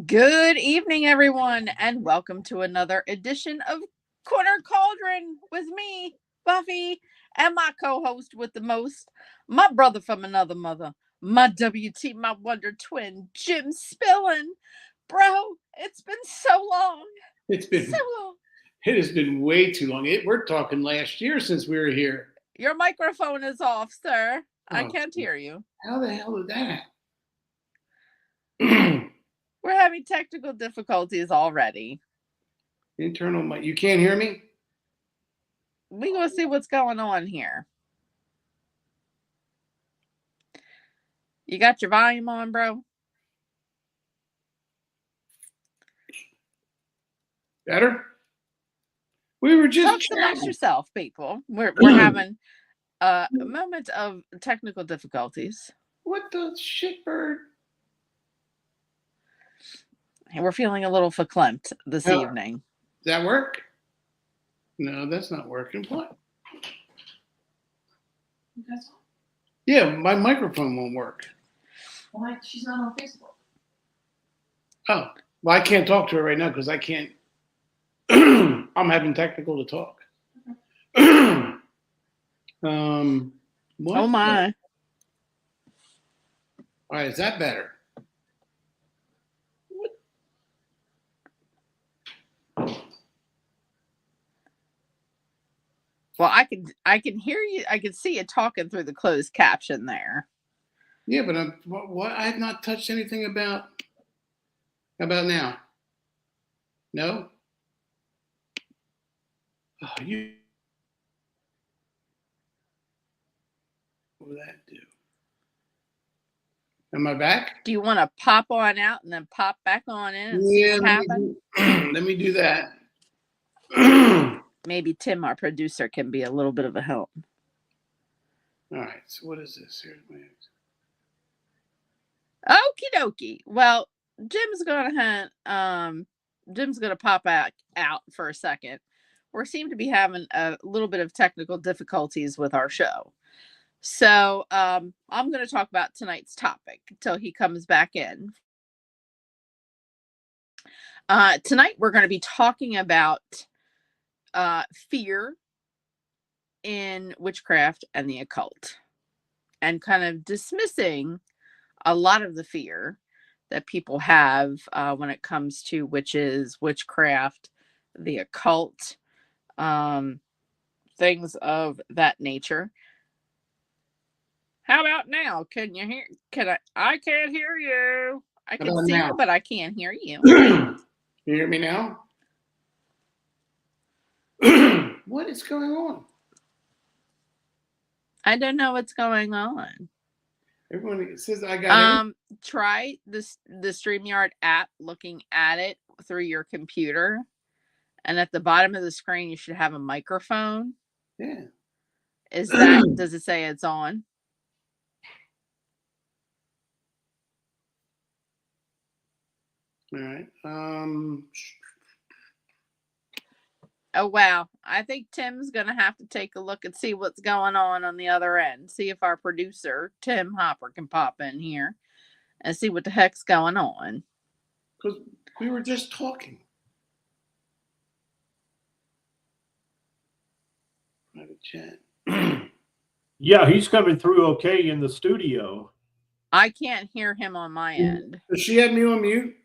Good evening, everyone, and welcome to another edition of Corner Cauldron with me, Buffy, and my co-host with the most, my brother from another mother, my WT, my Wonder Twin, Jim Spillin. Bro, it's been so long. It's So been long. it has been way too long. We're talking last year since we were here. Your microphone is off, sir. I Oh, can't hear you. how the hell did that happen? We're having technical difficulties already. Internal mic. You can't hear me? We gonna see what's going on here. You got your volume on, bro? Better? We were just Talk amongst chatting. yourself, people. We're having a moment of technical difficulties. What the shitbird? And we're feeling a little verklempt this Does evening. that work? No, that's not working. What? Yeah, my microphone won't work. Why? She's not on Facebook. Oh, well, I can't talk to her right now because I can't. I'm having technical to talk. What? Oh my. All right, is that better? What? Well, I can hear you. I can see you talking through the closed caption there. Yeah, but what? I have not touched anything about. How about now? No. Oh, you. What will that do? Am I back? Do you want to pop on out and then pop back on in and see what happens? Let me do that. Maybe Tim, our producer, can be a little bit of a help. All right. So what is this? Here's my. Okie dokie. Well, Jim's gonna pop out for a second. We seem to be having a little bit of technical difficulties with our show. So I'm going to talk about tonight's topic until he comes back in. Tonight we're going to be talking about fear in witchcraft and the occult, and kind of dismissing a lot of the fear that people have when it comes to witches, witchcraft, the occult, things of that nature. How about now? Can you hear? I can't hear you. I can see you, but I can't hear you. You hear me now? What is going on? I don't know what's going on. Everyone says I got it. Try the StreamYard app, looking at it through your computer, and at the bottom of the screen you should have a microphone. Yeah. Does it say it's on? All right. Oh wow. I think Tim's gonna have to take a look and see what's going on the other end. See if our producer, Tim Hopper, can pop in here and see what the heck's going on. Because we were just talking. Private chat. Yeah, he's coming through okay in the studio. I can't hear him on my end. Does she have me on mute?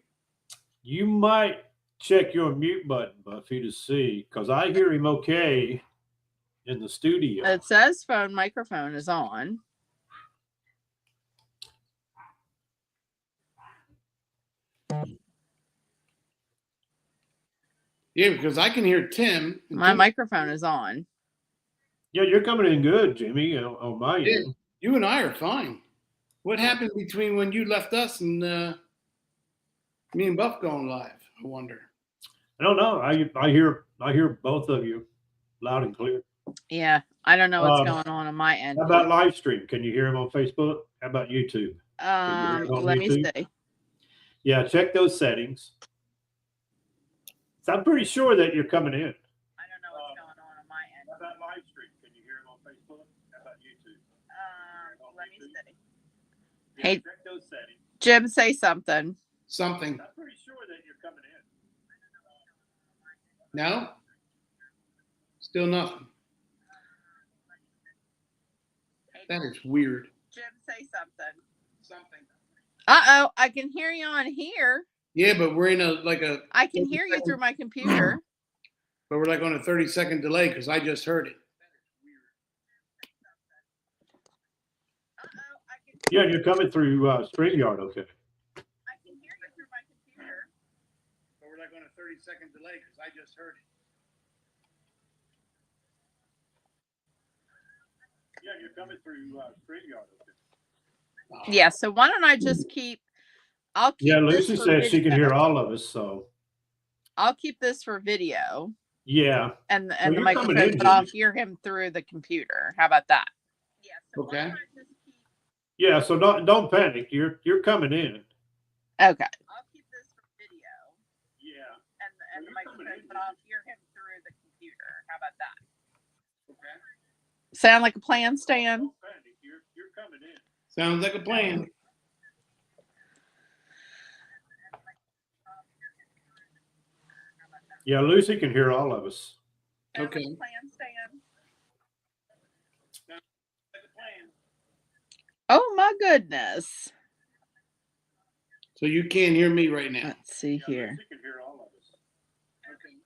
You might check your mute button, Buffy, to see, because I hear him okay in the studio. It says phone microphone is on. Yeah, because I can hear Tim. My microphone is on. Yeah, you're coming in good, Jimmy, on my end. You and I are fine. What happened between when you left us and me and Buff going live? I wonder. I don't know. I hear both of you loud and clear. Yeah, I don't know what's going on my end. How about live stream? Can you hear him on Facebook? How about YouTube? Let me see. Yeah, check those settings. So I'm pretty sure that you're coming in. I don't know what's going on my end. How about live stream? Can you hear him on Facebook? How about YouTube? Let me see. Yeah, Hey, check those settings. Jim, say something. Something. I'm No? Still nothing. That is weird. Jim, say something. Uh-oh, I can hear you on here. Yeah, but we're in a I can hear you through my computer. But we're like on a 30-second delay because I just heard it. Yeah, you're coming through StreamYard, okay. I can hear you through my computer. But we're like on a 30-second delay because I just heard it. Yeah, you're coming through StreamYard, okay. Yeah, so why don't I just I'll keep Yeah, this Lucy for says she can video. hear all of us, so. I'll keep this for video Yeah. and Well, the you're coming microphone, in, but I'll Jimmy. hear him through the computer. How about that? Yeah, so Okay. why don't I just Yeah, so don't panic. You're coming in. Okay. I'll keep this for video. Yeah. And the microphone, but I'll hear him through the computer. How about that? Okay. Sound like a plan, Stan? Don't panic. You're coming in. Sounds like a plan. Yeah, Lucy can hear all of us. Okay. Sound like a plan, Stan? Oh my goodness. So you can't hear me right now. Let's see here. Lucy can hear all of us. Okay.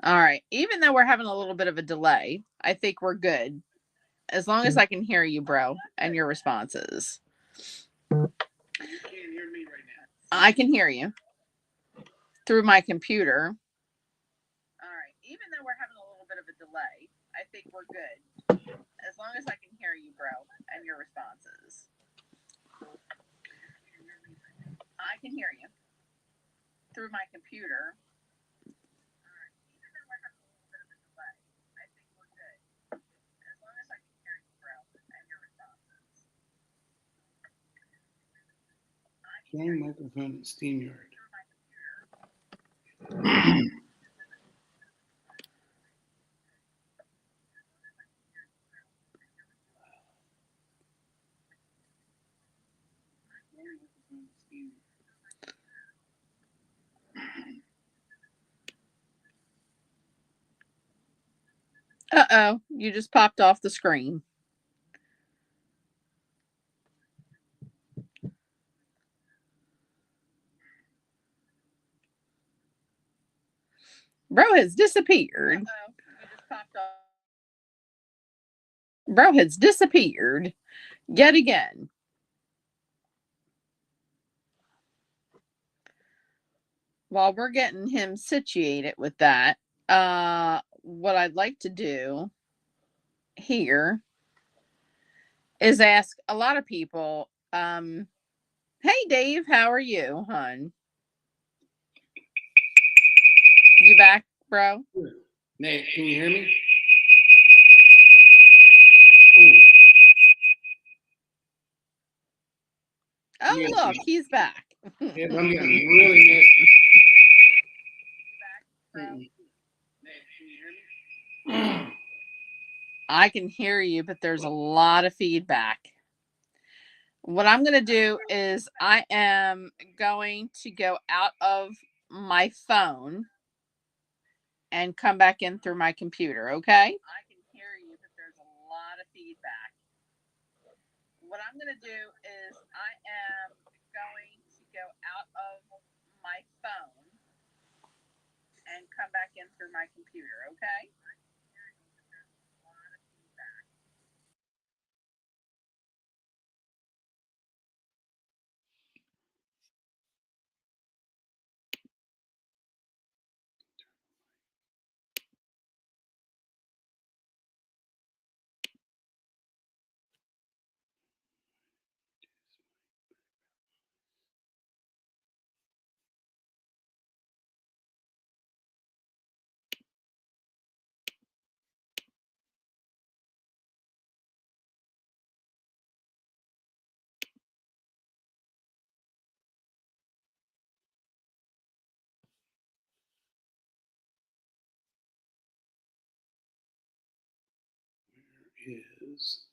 All right. Even though we're having a little bit of a delay, I think we're good. As long as I can hear you, bro, and your responses. You can't hear me right now. I can hear you through my computer. All right. Even though we're having a little bit of a delay, I think we're good. As long as I can hear you, bro, and your responses. I can hear you through my computer. All right. Even though we're having a little bit of a delay, I think we're good. As long as I can hear you, bro, and your responses. Sharing microphone at SteamYard. Through my computer. Uh-oh, you just popped off the screen. Bro has disappeared. Uh-oh, you just popped off. Bro has disappeared yet again. While we're getting him situated with that, what I'd like to do here is ask a lot of people, hey Dave, how are you, hon? You back, bro? Nate, can you hear me? Ooh. Oh, Yeah. look, he's back. Yeah, but I'm getting really nasty. Nate, can you hear me? I can hear you, but there's a lot of feedback. What I'm going to do is I am going to go out of my phone and come back in through my computer, okay? I can hear you, but there's a lot of feedback. What I'm going to do is I am going to go out of my phone and come back in through my computer, okay? Is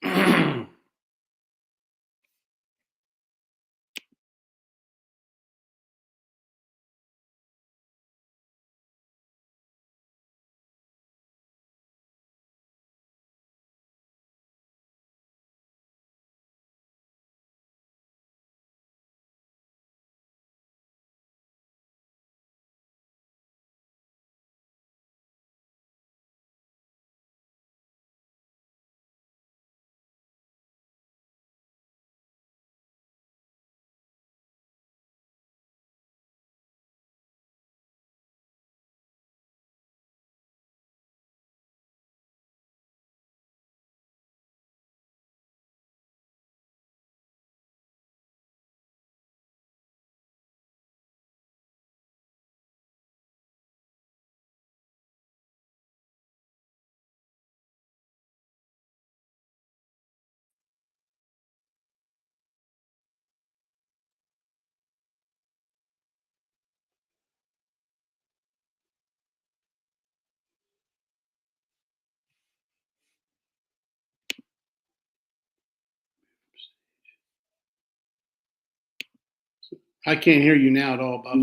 I can't hear you now at all, Buff.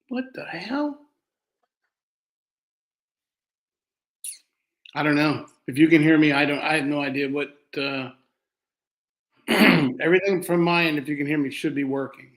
What the hell? I don't know. If you can hear me, I have no idea what everything from my end, if you can hear me, should be working.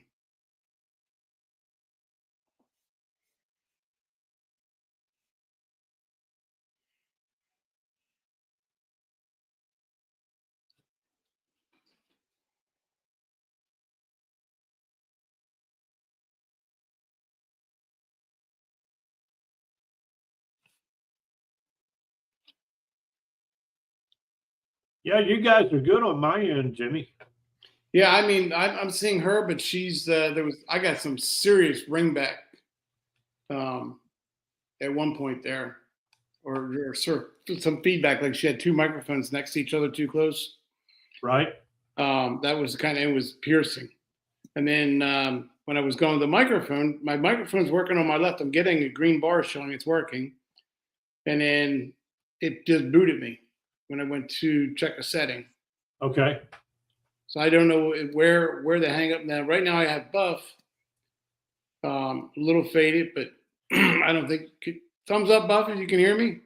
Yeah, you guys are good on my end, Jimmy. Yeah, I mean, I'm seeing her, but she's I got some serious ringback at one point there, or sort of some feedback, like she had two microphones next to each other too close. Right? That was it was piercing. And then when I was going to the microphone, my microphone's working on my left. I'm getting a green bar showing it's working. And then it just booted me when I went to check a setting. Okay. So I don't know where the hang up now. Right now I have Buff, a little faded, but I don't think. Thumbs up, Buff, if you can hear me.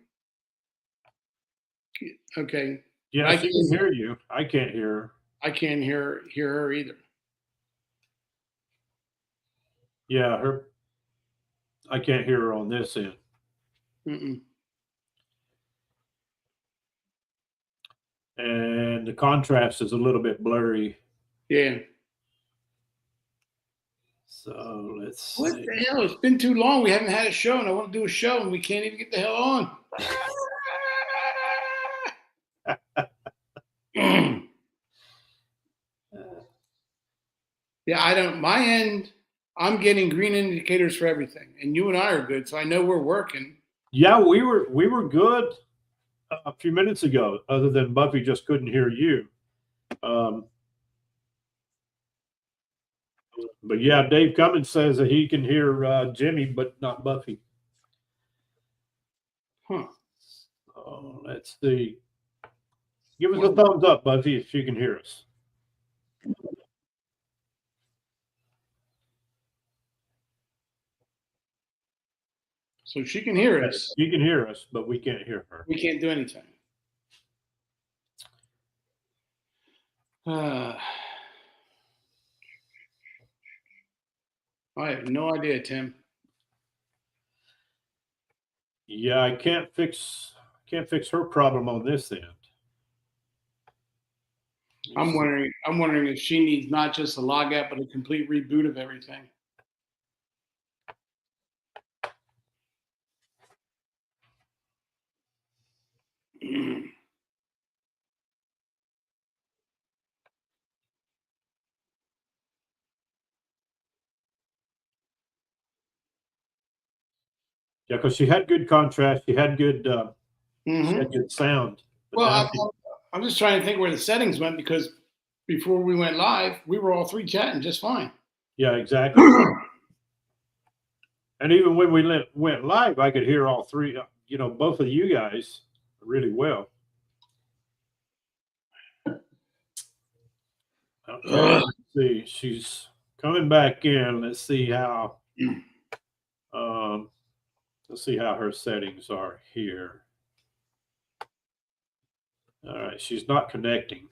Okay. Yeah, I can hear you. I can't hear her. I can't hear her either. Yeah, I can't hear her on this end. Mm-mm. And the contrast is a little bit blurry. Yeah. So let's see. What the hell? It's been too long. We haven't had a show, and I want to do a show, and we can't even get the hell on. Yeah, I don't. My end, I'm getting green indicators for everything, and you and I are good, so I know we're working. Yeah, we were good a few minutes ago. Other than Buffy just couldn't hear you. But yeah, Dave Cummins says that he can hear Jimmy, but not Buffy. Huh. So let's see. Give us a thumbs up, Buffy, if you can hear us. So she can hear us. You can hear us, but we can't hear her. We can't do anything. I have no idea, Tim. Yeah, I can't fix her problem on this end. I'm wondering if she needs not just a log out, but a complete reboot of everything. Yeah, because she had good contrast. She had good, she had good sound. Well, I'm just trying to think where the settings went, because before we went live, we were all three chatting just fine. Yeah, exactly. And even when we went live, I could hear all three, both of you guys really well. Okay, let's see. She's coming back in. Let's see how her settings are here. All right, she's not connecting.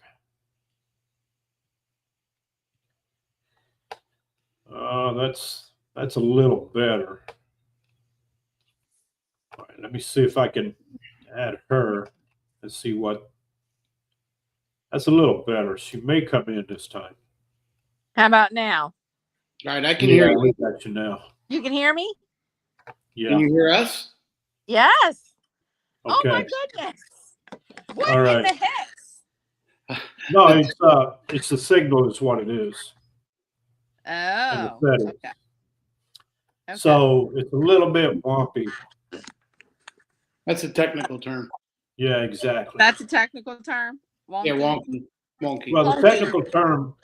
That's a little better. All right, let me see if I can add her and see what. That's a little better. She may come in this time. How about now? All right, I can hear you. We got you now. You can hear me? Yeah. Can you hear us? Yes. Okay. Oh my goodness. What All right. in the heck? No, it's the signal is what it is. Oh. Okay. Okay. So it's a little bit wonky. That's a technical term. Yeah, exactly. That's a technical term? Wonky. Yeah, wonky. Wonky. Well, the technical term,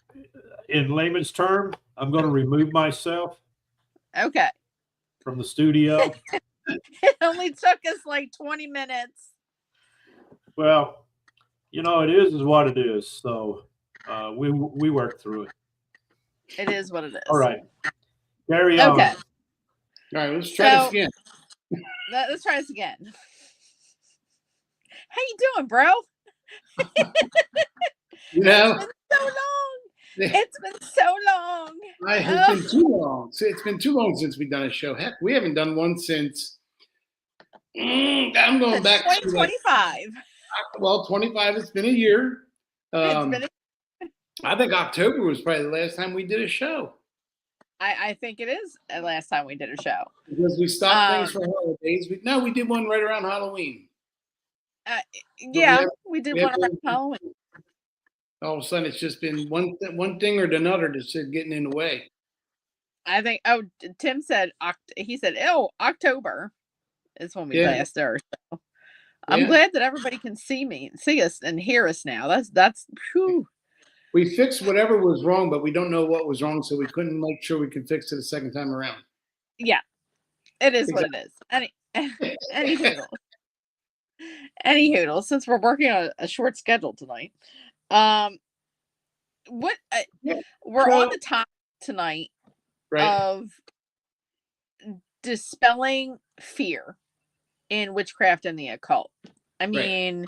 in layman's term, I'm going to remove myself. Okay. From the studio. It only took us like 20 minutes. Well, it is what it is. So We worked through it. It is what it is. All right. Carry on. Okay. All right, let's try this again. Let's try this again. How you doing, bro? You know, It's been so long. It's been so long. It's been too long. It's been too long since we've done a show. Heck, we haven't done one since. I'm going back to 2025. Well, 25. It's been a year. It's been I think October was probably the last time we did a show. I think it is the last time we did a show. Because we stopped things for holidays. We did one right around Halloween. Yeah, we did one around Halloween. All of a sudden, it's just been one thing or another that's getting in the way. I think. Oh, Tim said. He said, "Oh, October is when we last are." So I'm glad that everybody can see us, and hear us now. That's. Whew. We fixed whatever was wrong, but we don't know what was wrong, so we couldn't make sure we could fix it a second time around. Yeah, it is what it is. Any hoodle. Any hoodle. Since we're working on a short schedule tonight, we're on the topic tonight of dispelling fear in witchcraft and the occult. I mean,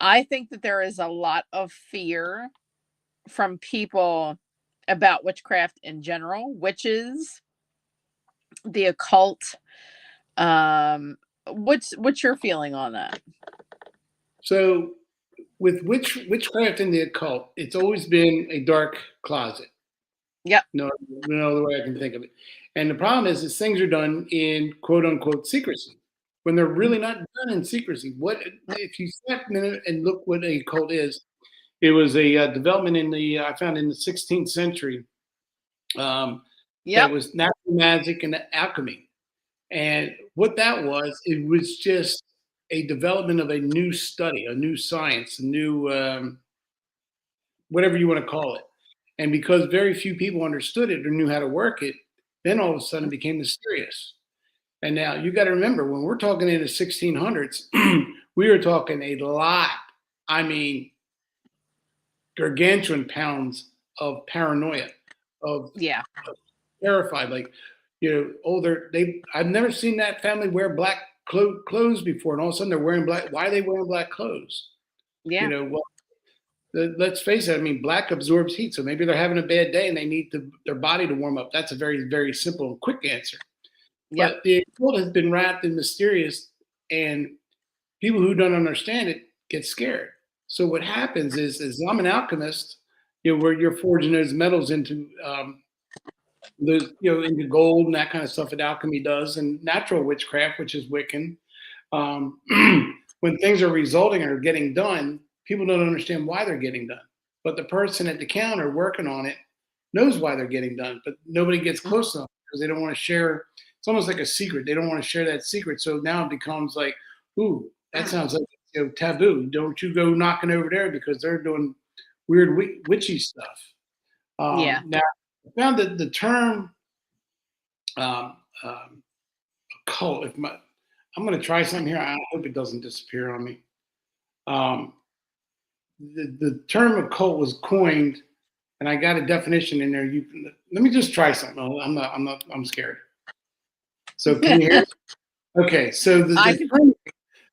I think that there is a lot of fear from people about witchcraft in general, witches, the occult. What's your feeling on that? So with witchcraft and the occult, it's always been a dark closet. Yep. No other way I can think of it. And the problem is things are done in quote unquote secrecy when they're really not done in secrecy. What if you step a minute and look what a occult is? It was a development I found in the 16th century. That was natural magic and alchemy. And what that was, it was just a development of a new study, a new science, a new whatever you want to call it. And because very few people understood it or knew how to work it, then all of a sudden it became mysterious. And now you got to remember, when we're talking in the 1600s, we were talking a lot. I mean, gargantuan pounds of paranoia, of terrified, like, I've never seen that family wear black clothes before, and all of a sudden they're wearing black. Why are they wearing black clothes? Yeah. Let's face it. I mean, black absorbs heat, so maybe they're having a bad day and they need their body to warm up. That's a very, very simple and quick answer. But the occult has been wrapped in mysterious, and people who don't understand it get scared. So what happens is I'm an alchemist, where you're forging those metals into into gold and that kind of stuff that alchemy does, and natural witchcraft, which is Wiccan. When things are resulting or getting done, people don't understand why they're getting done. But the person at the counter working on it knows why they're getting done, but nobody gets close enough because they don't want to share. It's almost like a secret. They don't want to share that secret. So now it becomes like, ooh, that sounds like taboo. Don't you go knocking over there because they're doing weird witchy stuff. Now, I found that the term occult, I'm going to try something here. I hope it doesn't disappear on me. The term occult was coined, and I got a definition in there. Let me just try something. I'm scared. So can you hear? Okay, so the term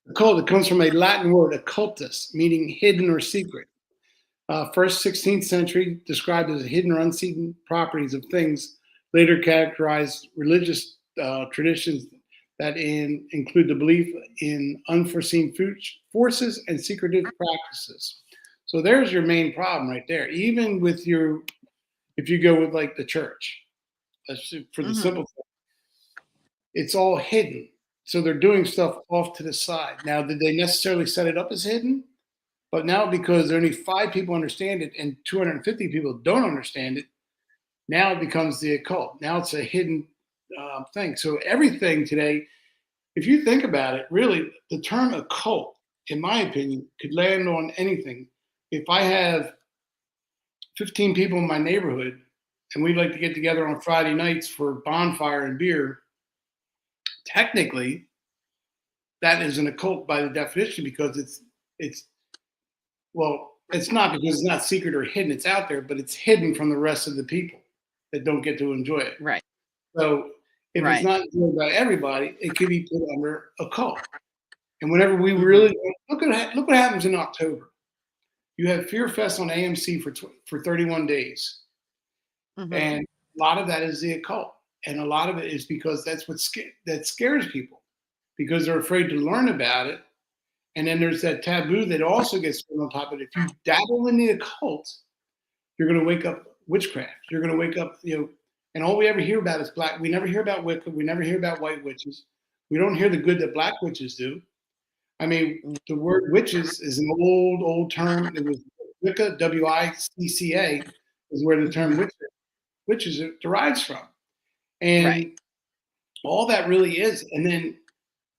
occult, it comes from a Latin word, occultus, meaning hidden or secret. First 16th century, described as hidden or unseen properties of things, later characterized religious traditions that include the belief in unforeseen forces and secretive practices. So there's your main problem right there. Even with if you go with like the church, for the simple thing, it's all hidden. So they're doing stuff off to the side. Now, did they necessarily set it up as hidden? But now, because only 5 people understand it and 250 people don't understand it, now it becomes the occult. Now it's a hidden thing. So everything today, if you think about it, really, the term occult, in my opinion, could land on anything. If I have 15 people in my neighborhood and we'd like to get together on Friday nights for bonfire and beer, technically, that is an occult by the definition, because it's not because it's not secret or hidden. It's out there, but it's hidden from the rest of the people that don't get to enjoy it. Right. So if Right. it's not enjoyed by everybody, it could be put under a cult. And whenever we Mhm. really look what happens in October. You have Fear Fest on AMC for 31 days, Mhm. and a lot of that is the occult, and a lot of it is because that's that scares people because they're afraid to learn about it. And then there's that taboo that also gets put on top of it. If you dabble in the occult, you're going to wake up witchcraft. You're going to wake up, and all we ever hear about is black. We never hear about Wicca. We never hear about white witches. We don't hear the good that black witches do. I mean, the word witches is an old term. It was Wicca, Wicca, is where the term witches derives from. And Right. all that really is. And then,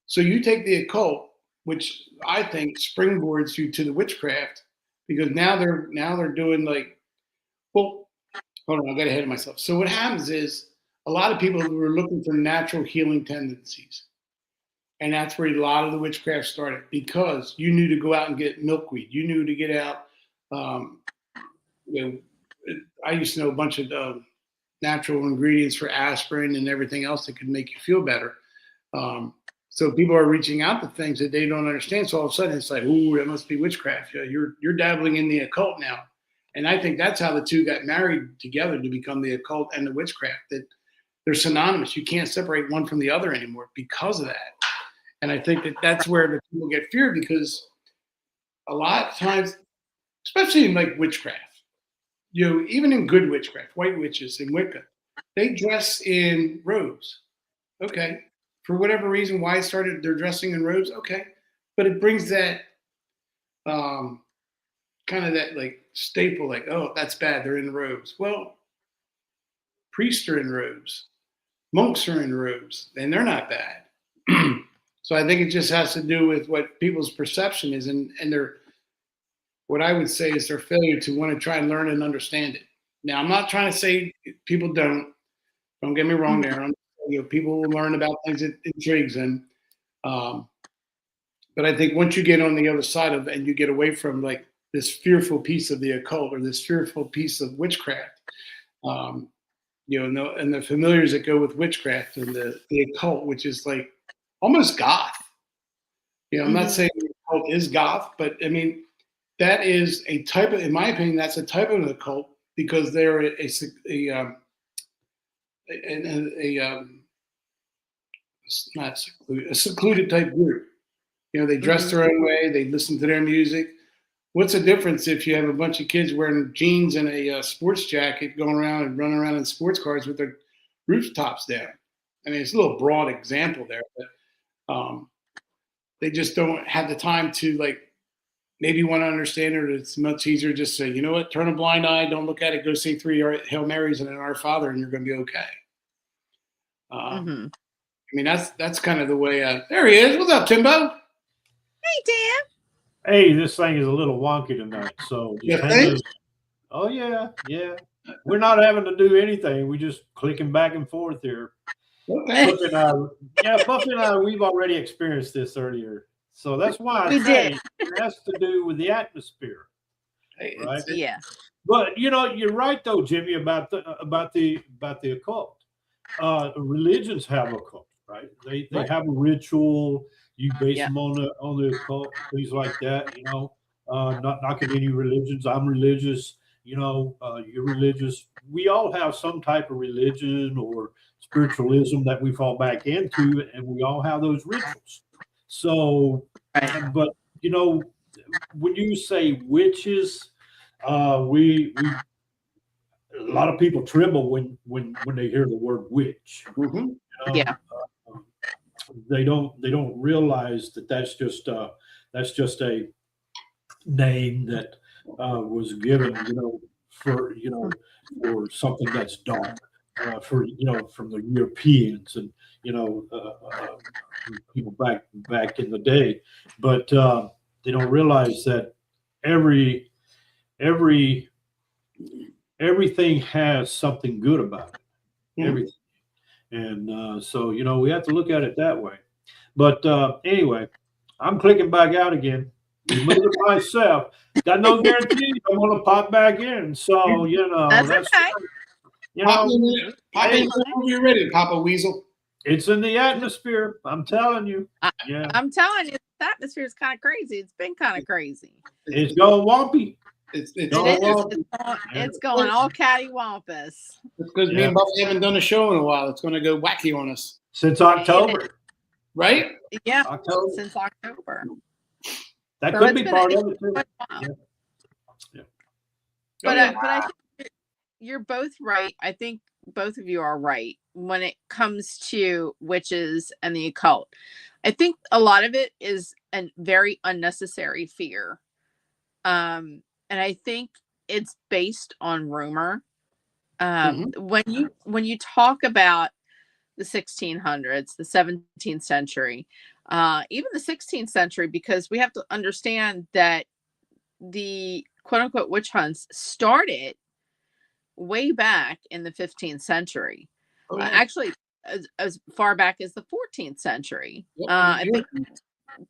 so you take the occult, which I think springboards you to the witchcraft, because now they're doing like, well, hold on, I got ahead of myself. So what happens is a lot of people were looking for natural healing tendencies. And that's where a lot of the witchcraft started because you knew to go out and get milkweed. You knew to get out. I used to know a bunch of natural ingredients for aspirin and everything else that could make you feel better. So people are reaching out to things that they don't understand. So all of a sudden it's like, ooh, that must be witchcraft. You're dabbling in the occult now. And I think that's how the two got married together to become the occult and the witchcraft. That they're synonymous. You can't separate one from the other anymore because of that. And I think that's where the people get feared because a lot of times, especially in like witchcraft, even in good witchcraft, white witches in Wicca, they dress in robes. Okay. For whatever reason, why they're dressing in robes. Okay. But it brings that kind of that like staple, like, oh, that's bad. They're in robes. Well, priests are in robes. Monks are in robes, and they're not bad. So I think it just has to do with what people's perception is and their, what I would say is their failure to want to try and learn and understand it. Now, I'm not trying to say people don't get me wrong there. People will learn about things that intrigues them. But I think once you get on the other side of it and you get away from like this fearful piece of the occult or this fearful piece of witchcraft, and the familiars that go with witchcraft and the occult, which is like almost goth. I'm not saying the occult is goth, but I mean, that is a type of, in my opinion, that's a type of an occult because they're a secluded type group. They dress their own way, they listen to their music. What's the difference if you have a bunch of kids wearing jeans and a sports jacket going around and running around in sports cars with their rooftops down? I mean, it's a little broad example there, but they just don't have the time to like maybe want to understand it. It's much easier just to say, you know what, turn a blind eye, don't look at it, go say 3 Hail Marys and an Our Father, and you're going to be okay. I mean, that's kind of the way. There he is. What's up, Timbo? Hey, Dan. Hey, this thing is a little wonky tonight, so just hang in. Oh yeah. We're not having to do anything. We just clicking back and forth here. Okay. Buffy and I, we've already experienced this earlier, so that's why I say it has to do with the atmosphere, right? Yeah. But you're right though, Jimmy, about the occult. Religions have occult, right? They have a ritual. You base them on the occult, things like that. Not knocking any religions. I'm religious. You're religious. We all have some type of religion or spiritualism that we fall back into, and we all have those rituals. So, but when you say witches, we a lot of people tremble when they hear the word witch. They don't realize that that's just a name that was given for something that's dark from the Europeans and people back in the day, but they don't realize that everything has something good about it. Everything. And so, we have to look at it that way. But anyway, I'm clicking back out again. Remove it myself. Got no guarantee I'm going to pop back in. So, That's okay. Pop know, in, pop in whenever you're ready, Papa Weasel. it's in the atmosphere. I'm telling you. Yeah. I'm telling you, the atmosphere is kind of crazy. It's been kind of crazy. It's going wompy. It's It's going all cattywampus. It's because me and Buffy haven't done a show in a while. It's going to go wacky on us. Since October. Right? Yeah, October. since October. That So could it's be been part of it too. But I think you're both right. I think both of you are right when it comes to witches and the occult. I think a lot of it is a very unnecessary fear. And I think it's based on rumor. When you talk about the 1600s, the 17th century, even the 16th century, because we have to understand that the quote unquote witch hunts started way back in the 15th century. Actually, as far back as the 14th century. I think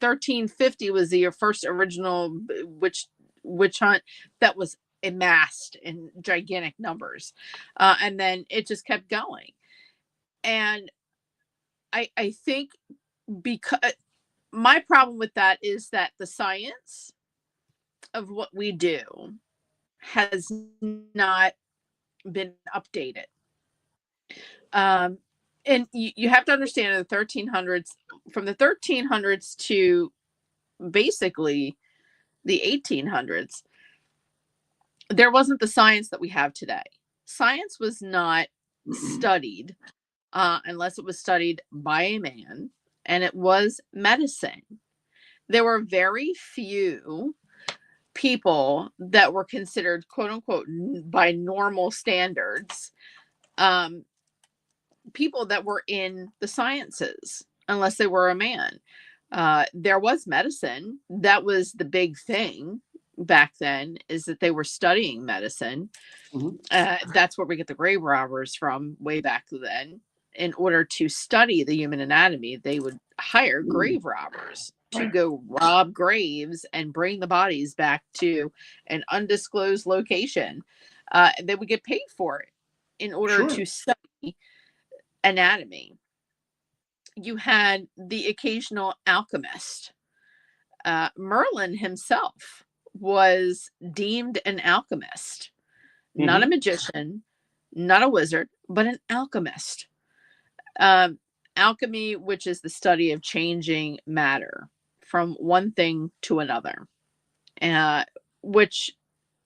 1350 was the first original witch hunt that was amassed in gigantic numbers. And then it just kept going. And I think because my problem with that is that the science of what we do has not been updated. And you have to understand the 1300s, from the 1300s to basically the 1800s, there wasn't the science that we have today. Science was not studied unless it was studied by a man, and it was medicine. There were very few people that were considered quote unquote by normal standards people that were in the sciences unless they were a man. There was medicine. That was the big thing back then, is that they were studying medicine. That's where we get the grave robbers from way back then. In order to study the human anatomy, they would hire grave robbers to go rob graves and bring the bodies back to an undisclosed location. They would get paid for it in order to study anatomy. You had the occasional alchemist. Merlin himself was deemed an alchemist, not a magician, not a wizard, but an alchemist. Alchemy, which is the study of changing matter from one thing to another, which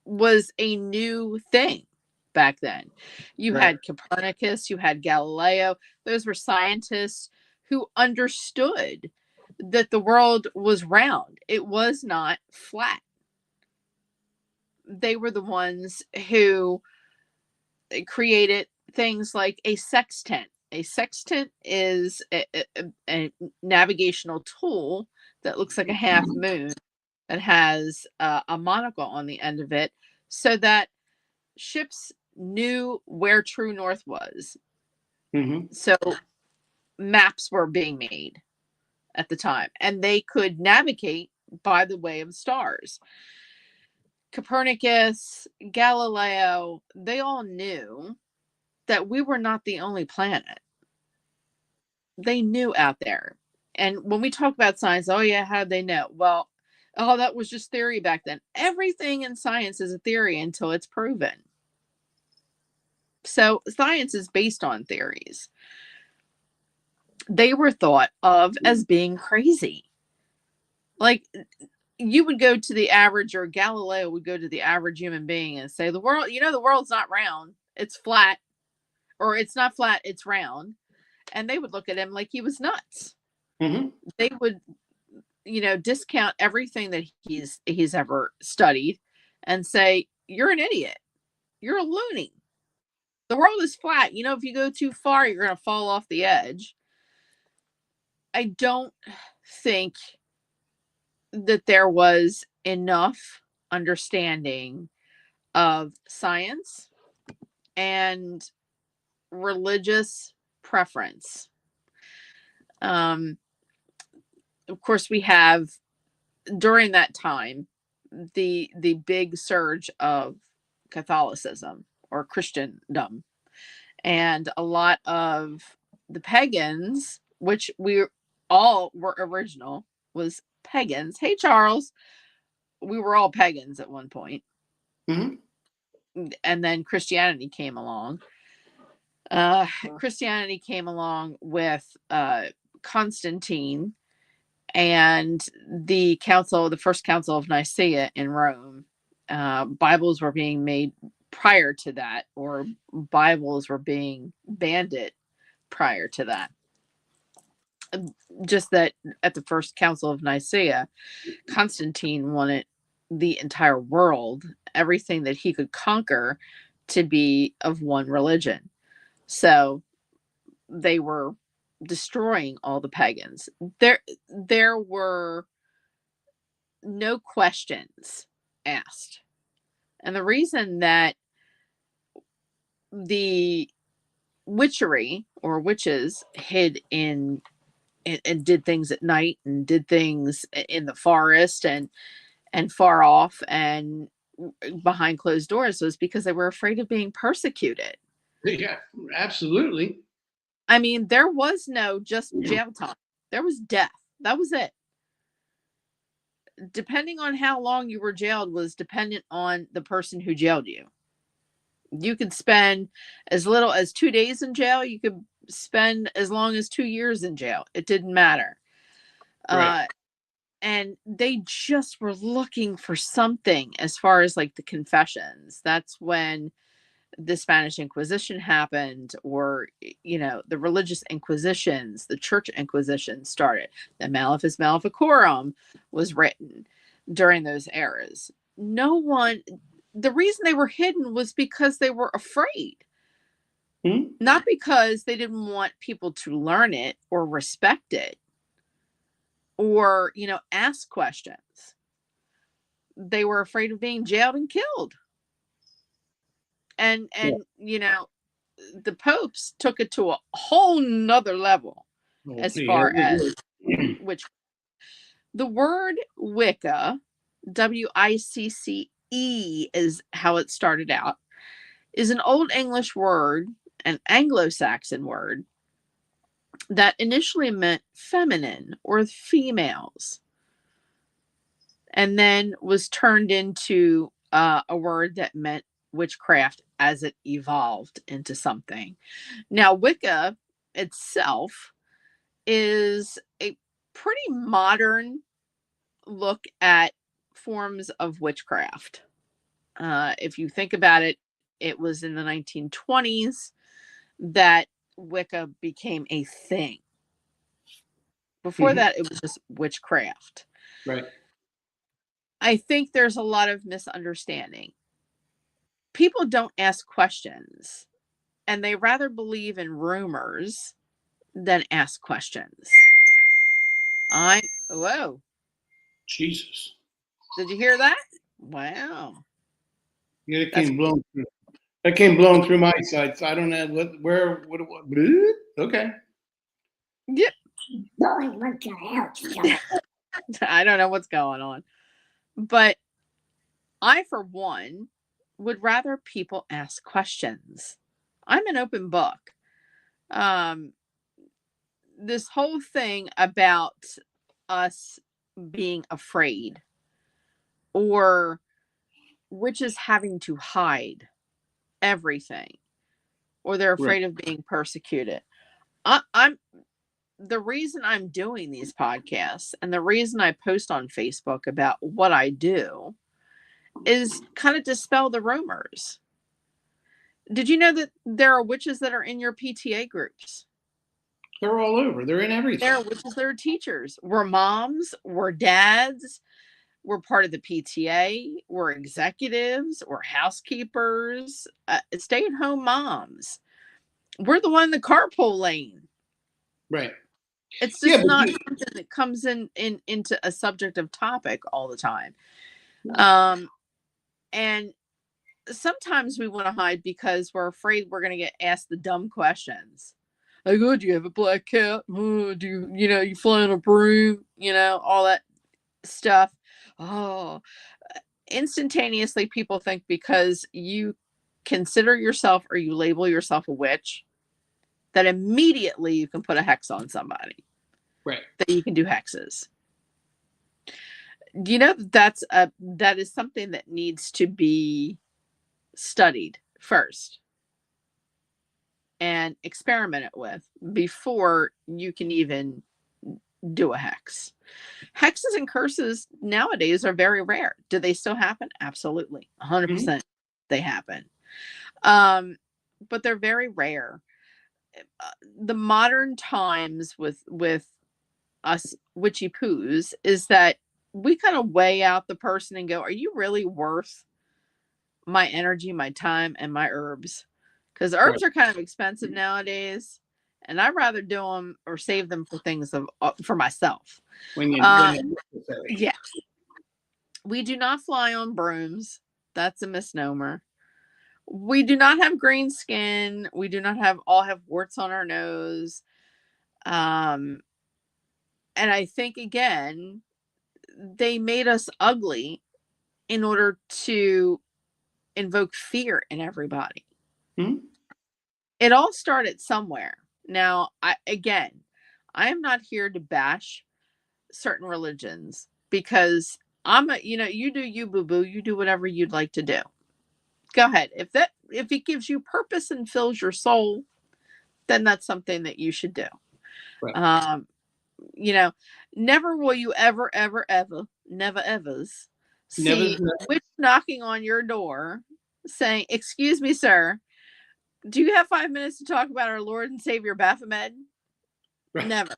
was a new thing back then. You had Copernicus, you had Galileo. Those were scientists who understood that the world was round. It was not flat. They were the ones who created things like a sextant. A sextant is a navigational tool that looks like a half moon that has a monocle on the end of it, so that ships knew where true north was. So maps were being made at the time, and they could navigate by the way of stars. Copernicus, Galileo, they all knew that we were not the only planet. They knew out there. And when we talk about science, oh yeah, how did they know? Well, oh, that was just theory back then. Everything in science is a theory until it's proven. So science is based on theories. They were thought of as being crazy. Like, you would go to the average, or Galileo would go to the average human being and say, the world, the world's not round, it's flat, or it's not flat, it's round. And they would look at him like he was nuts. They would, discount everything that he's ever studied and say, you're an idiot. You're a loony. The world is flat. If you go too far, you're going to fall off the edge. I don't think that there was enough understanding of science and religious preference. Of course, we have during that time, the big surge of Catholicism or Christendom, and a lot of the pagans, which we all were original, was pagans. Hey, Charles, we were all pagans at one point. And then Christianity came along. Christianity came along with Constantine and the first council of Nicaea in Rome. Bibles were being made prior to that, or Bibles were being banned prior to that. Just that at the first council of Nicaea, Constantine wanted the entire world, everything that he could conquer, to be of one religion. So they were destroying all the pagans. There were no questions asked. And the reason that the witchery or witches hid in and did things at night and did things in the forest and far off and behind closed doors was because they were afraid of being persecuted. Yeah, absolutely. I mean, there was no just jail time. There was death. That was it. Depending on how long you were jailed was dependent on the person who jailed you. You could spend as little as 2 days in jail. You could spend as long as 2 years in jail. It didn't matter. Right. And they just were looking for something as far as like the confessions. That's when the Spanish Inquisition happened, or, the religious inquisitions, the church inquisition started. The Malleus Maleficarum was written during those eras. The reason they were hidden was because they were afraid. Not because they didn't want people to learn it or respect it or, ask questions. They were afraid of being jailed and killed. And the popes took it to a whole nother level as far as which the word Wicca, Wicce is how it started out, is an Old English word, an Anglo-Saxon word that initially meant feminine or females, and then was turned into a word that meant witchcraft as it evolved into something. Now, Wicca itself is a pretty modern look at forms of witchcraft. If you think about it, it was in the 1920s that Wicca became a thing. Before that, it was just witchcraft. Right. I think there's a lot of misunderstanding. People don't ask questions, and they rather believe in rumors than ask questions. Whoa. Jesus. Did you hear that? Wow. Yeah, it came blown through. That came blown through my side, so I don't know what. Okay. Yep. I don't know what's going on. But I, for one, would rather people ask questions. I'm an open book. This whole thing about us being afraid or witches having to hide everything, or they're afraid of being persecuted. I'm the reason I'm doing these podcasts and the reason I post on Facebook about what I do is kind of dispel the rumors. Did you know that there are witches that are in your PTA groups? They're all over. They're in everything. There are witches that are teachers. We're moms. We're dads. We're part of the PTA. We're executives. We're housekeepers. Stay-at-home moms. We're the one in the carpool lane. Right. It's just not something that comes into a subjective topic all the time. And sometimes we want to hide because we're afraid we're going to get asked the dumb questions. Like, oh, do you have a black cat? Oh, do you fly on a broom? All that stuff. Oh, instantaneously people think because you consider yourself or you label yourself a witch that immediately you can put a hex on somebody, Right. that you can do hexes. That is something that needs to be studied first and experimented with before you can even do a hex. Hexes and curses nowadays are very rare. Do they still happen? Absolutely. 100% they happen. But they're very rare. The modern times with us witchy poos is that we kind of weigh out the person and go, are you really worth my energy, my time, and my herbs? Because herbs are kind of expensive nowadays, and I'd rather do them or save them for things for myself. When Yeah. We do not fly on brooms. That's a misnomer. We do not have green skin. We do not all have warts on our nose. And I think, again, they made us ugly in order to invoke fear in everybody. It all started somewhere. Now, I am not here to bash certain religions because you do you, boo boo. You do whatever you'd like to do. Go ahead. If it gives you purpose and fills your soul, then that's something that you should do. Right. Never will you ever, never evers see witch knocking on your door saying, excuse me, sir, do you have 5 minutes to talk about our Lord and Savior Baphomet? Right. Never.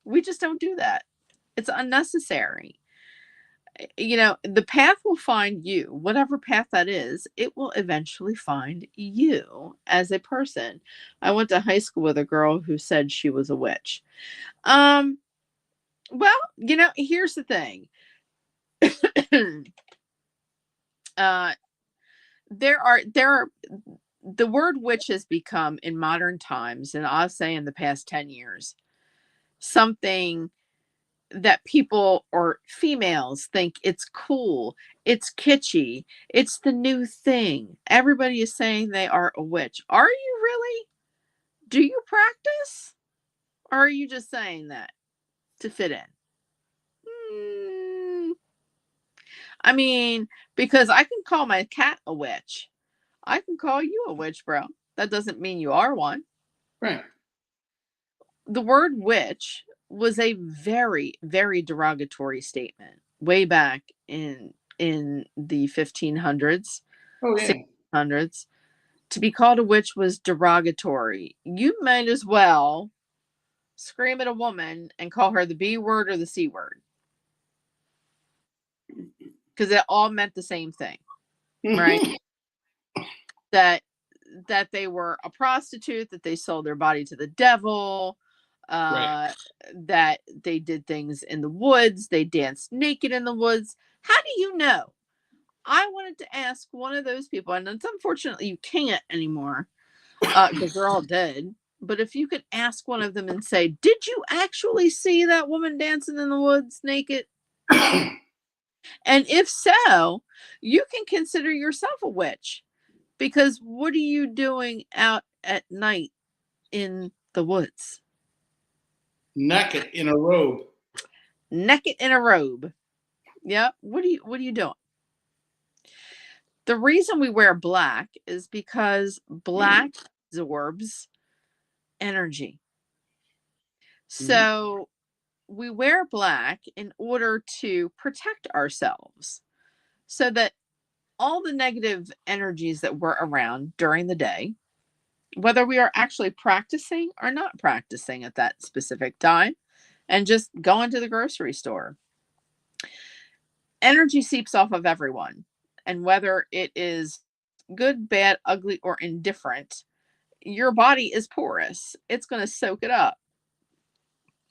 We just don't do that. It's unnecessary. The path will find you. Whatever path that is, it will eventually find you as a person. I went to high school with a girl who said she was a witch. Well, here's the thing. There are the word witch has become in modern times, and I'll say in the past 10 years, something that people or females think it's cool, it's kitschy, it's the new thing. Everybody is saying they are a witch. Are you really? Do you practice? Or are you just saying that to fit in? I mean, because I can call my cat a witch. I can call you a witch, bro. That doesn't mean you are one. Right. The word witch was a very, very derogatory statement way back in the 1500s, 1600s. To be called a witch was derogatory. You might as well scream at a woman and call her the B word or the C word, because it all meant the same thing, right? that they were a prostitute, that they sold their body to the devil, right. That they did things in the woods, they danced naked in the woods. How do you know? I wanted to ask one of those people, and it's unfortunately you can't anymore because they're all dead. But if you could ask one of them and say, did you actually see that woman dancing in the woods naked? And if so, you can consider yourself a witch, because what are you doing out at night in the woods? Naked in a robe. Naked in a robe. Yeah. What are you doing? The reason we wear black is because black absorbs energy. So we wear black in order to protect ourselves, so that all the negative energies that we're around during the day, whether we are actually practicing or not practicing at that specific time, and just going to the grocery store, energy seeps off of everyone. And whether it is good, bad, ugly, or indifferent, your body is porous. It's going to soak it up.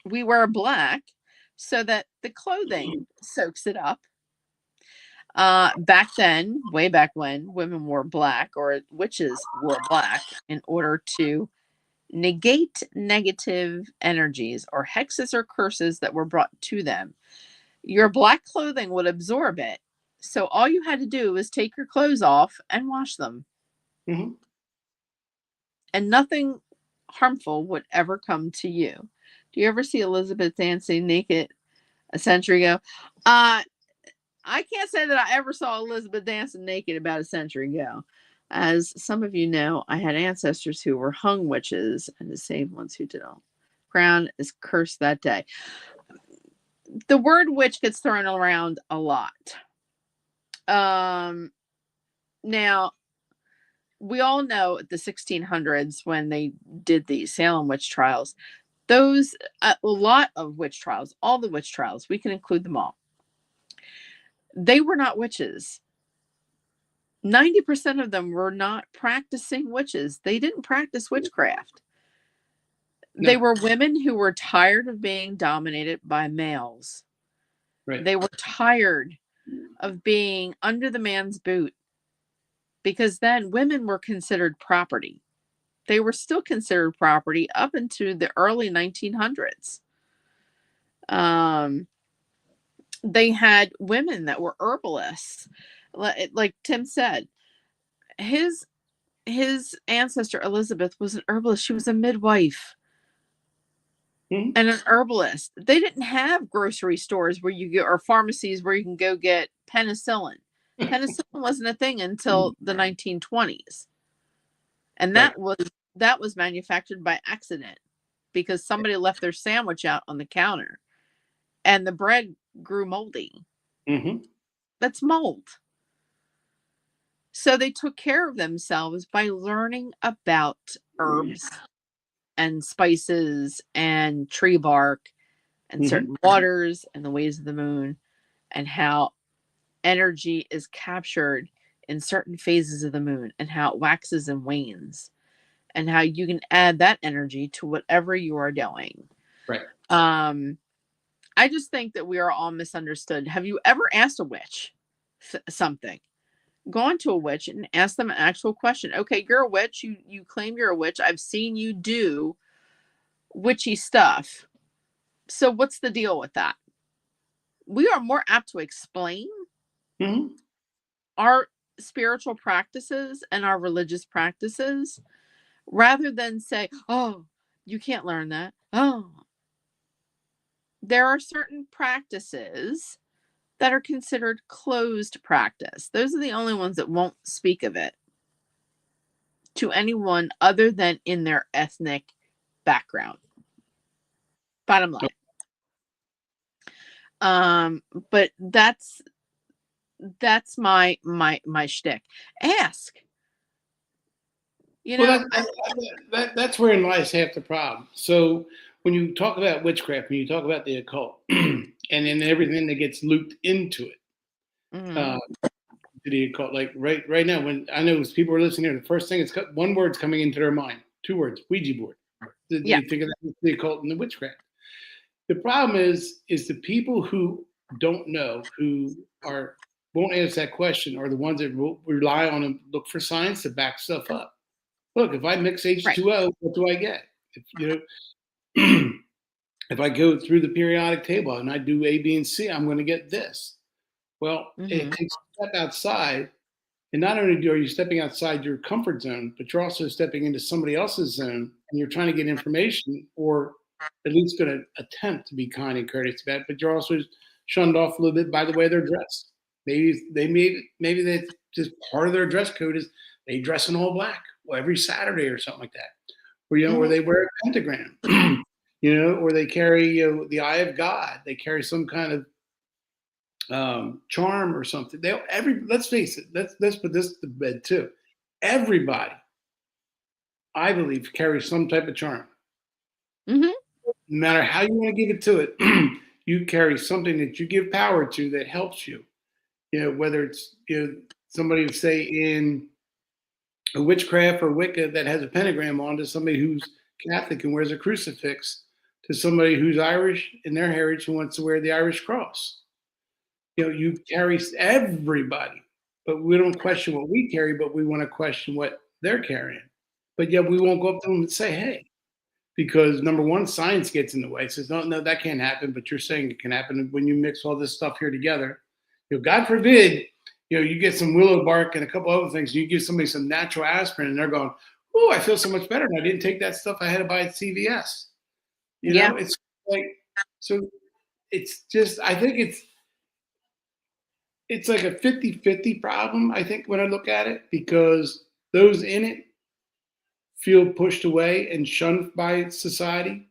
We wear black so that the clothing soaks it up. Back then, way back when, women wore black, or witches wore black, in order to negate negative energies or hexes or curses that were brought to them. your black clothing would absorb it. So all you had to do was take your clothes off and wash them, Mm-hmm. and nothing harmful would ever come to you. Do you ever see Elizabeth dancing naked a century ago? I can't say that I ever saw Elizabeth dancing naked about a century ago. As some of you know, I had ancestors who were hung witches and the same ones who didn't. Crown is cursed that day. The word witch gets thrown around a lot. Now, we all know the 1600s when they did the Salem witch trials, those, a lot of witch trials, all the witch trials, we can include them all. They were not witches. 90% of them were not practicing witches. They didn't practice witchcraft. No. They were women who were tired of being dominated by males. Right. They were tired of being under the man's boot, because then women were considered property. They were still considered property up into the early 1900s. They had women that were herbalists. Like Tim said, his ancestor Elizabeth was an herbalist. She was a midwife and an herbalist. They didn't have grocery stores where you go, or pharmacies where you can go get penicillin. Penicillin wasn't a thing until the 1920s. And that was manufactured by accident because somebody left their sandwich out on the counter and the bread grew moldy. Mm-hmm. That's mold. So they took care of themselves by learning about herbs and spices and tree bark and certain waters and the ways of the moon and how energy is captured in certain phases of the moon and how it waxes and wanes and how you can add that energy to whatever you are doing. Right. I just think that we are all misunderstood. Have you ever asked a witch something? Gone to a witch and asked them an actual question. Okay, you're a witch. You claim you're a witch. I've seen you do witchy stuff. So what's the deal with that? We are more apt to explain our spiritual practices and our religious practices rather than say, oh, you can't learn that. Oh, there are certain practices that are considered closed practice. Those are the only ones that won't speak of it to anyone other than in their ethnic background. Bottom line. But that's my shtick. Ask. You know, that's wherein lies half the problem. So when you talk about witchcraft, when you talk about the occult, and then everything that gets looped into it, to the occult, like right now, when I know people are listening here, the first thing is one word's coming into their mind, 2 words: Ouija board. They think of the occult and the witchcraft. The problem is the people who don't know, who won't answer that question, are the ones that rely on and look for science to back stuff up. Look, if I mix H2O, what do I get? If I go through the periodic table and I do A, B, and C, I'm going to get this. Well, it takes a step outside. And not only are you stepping outside your comfort zone, but you're also stepping into somebody else's zone and you're trying to get information, or at least going to attempt to be kind and courteous about it, but you're also shunned off a little bit by the way they're dressed. Maybe they just part of their dress code is they dress in all black every Saturday or something like that, or or they wear a pentagram, or they carry the eye of God. They carry some kind of charm or something. Let's face it. Let's put this to bed too. Everybody, I believe, carries some type of charm. No matter how you want to give it to it, you carry something that you give power to that helps you. Whether it's somebody say in a witchcraft or Wicca that has a pentagram on, to somebody who's Catholic and wears a crucifix, to somebody who's Irish in their heritage who wants to wear the Irish cross. You carry everybody, but we don't question what we carry, but we want to question what they're carrying. But yet we won't go up to them and say, hey, because number one, science gets in the way. It says, no, that can't happen, but you're saying it can happen. And when you mix all this stuff here together, God forbid, you get some willow bark and a couple other things. You give somebody some natural aspirin and they're going, oh, I feel so much better. And I didn't take that stuff I had to buy at CVS. It's like, so it's just, I think it's like a 50-50 problem, I think, when I look at it, because those in it feel pushed away and shunned by society.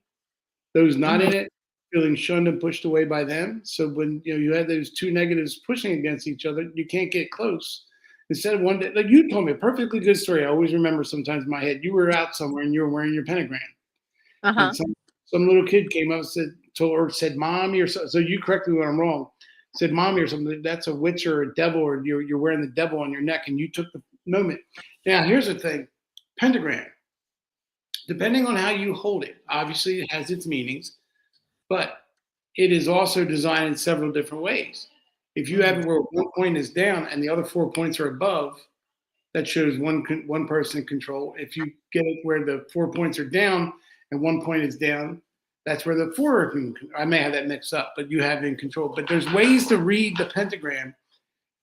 Those not in it feeling shunned and pushed away by them. So when you have those two negatives pushing against each other, you can't get close. Instead of one day, like you told me a perfectly good story. I always remember sometimes in my head, you were out somewhere and you were wearing your pentagram. And some little kid came up and said, mommy, or so you correct me when I'm wrong, said mommy or something, that's a witch or a devil, or you're wearing the devil on your neck, and you took the moment. Now, here's the thing. Pentagram, depending on how you hold it, obviously it has its meanings, but it is also designed in several different ways. If you have it where one point is down and the other 4 points are above, that shows one person in control. If you get it where the 4 points are down and 1 point is down, that's where the four are. I may have that mixed up, but you have it in control. But there's ways to read the pentagram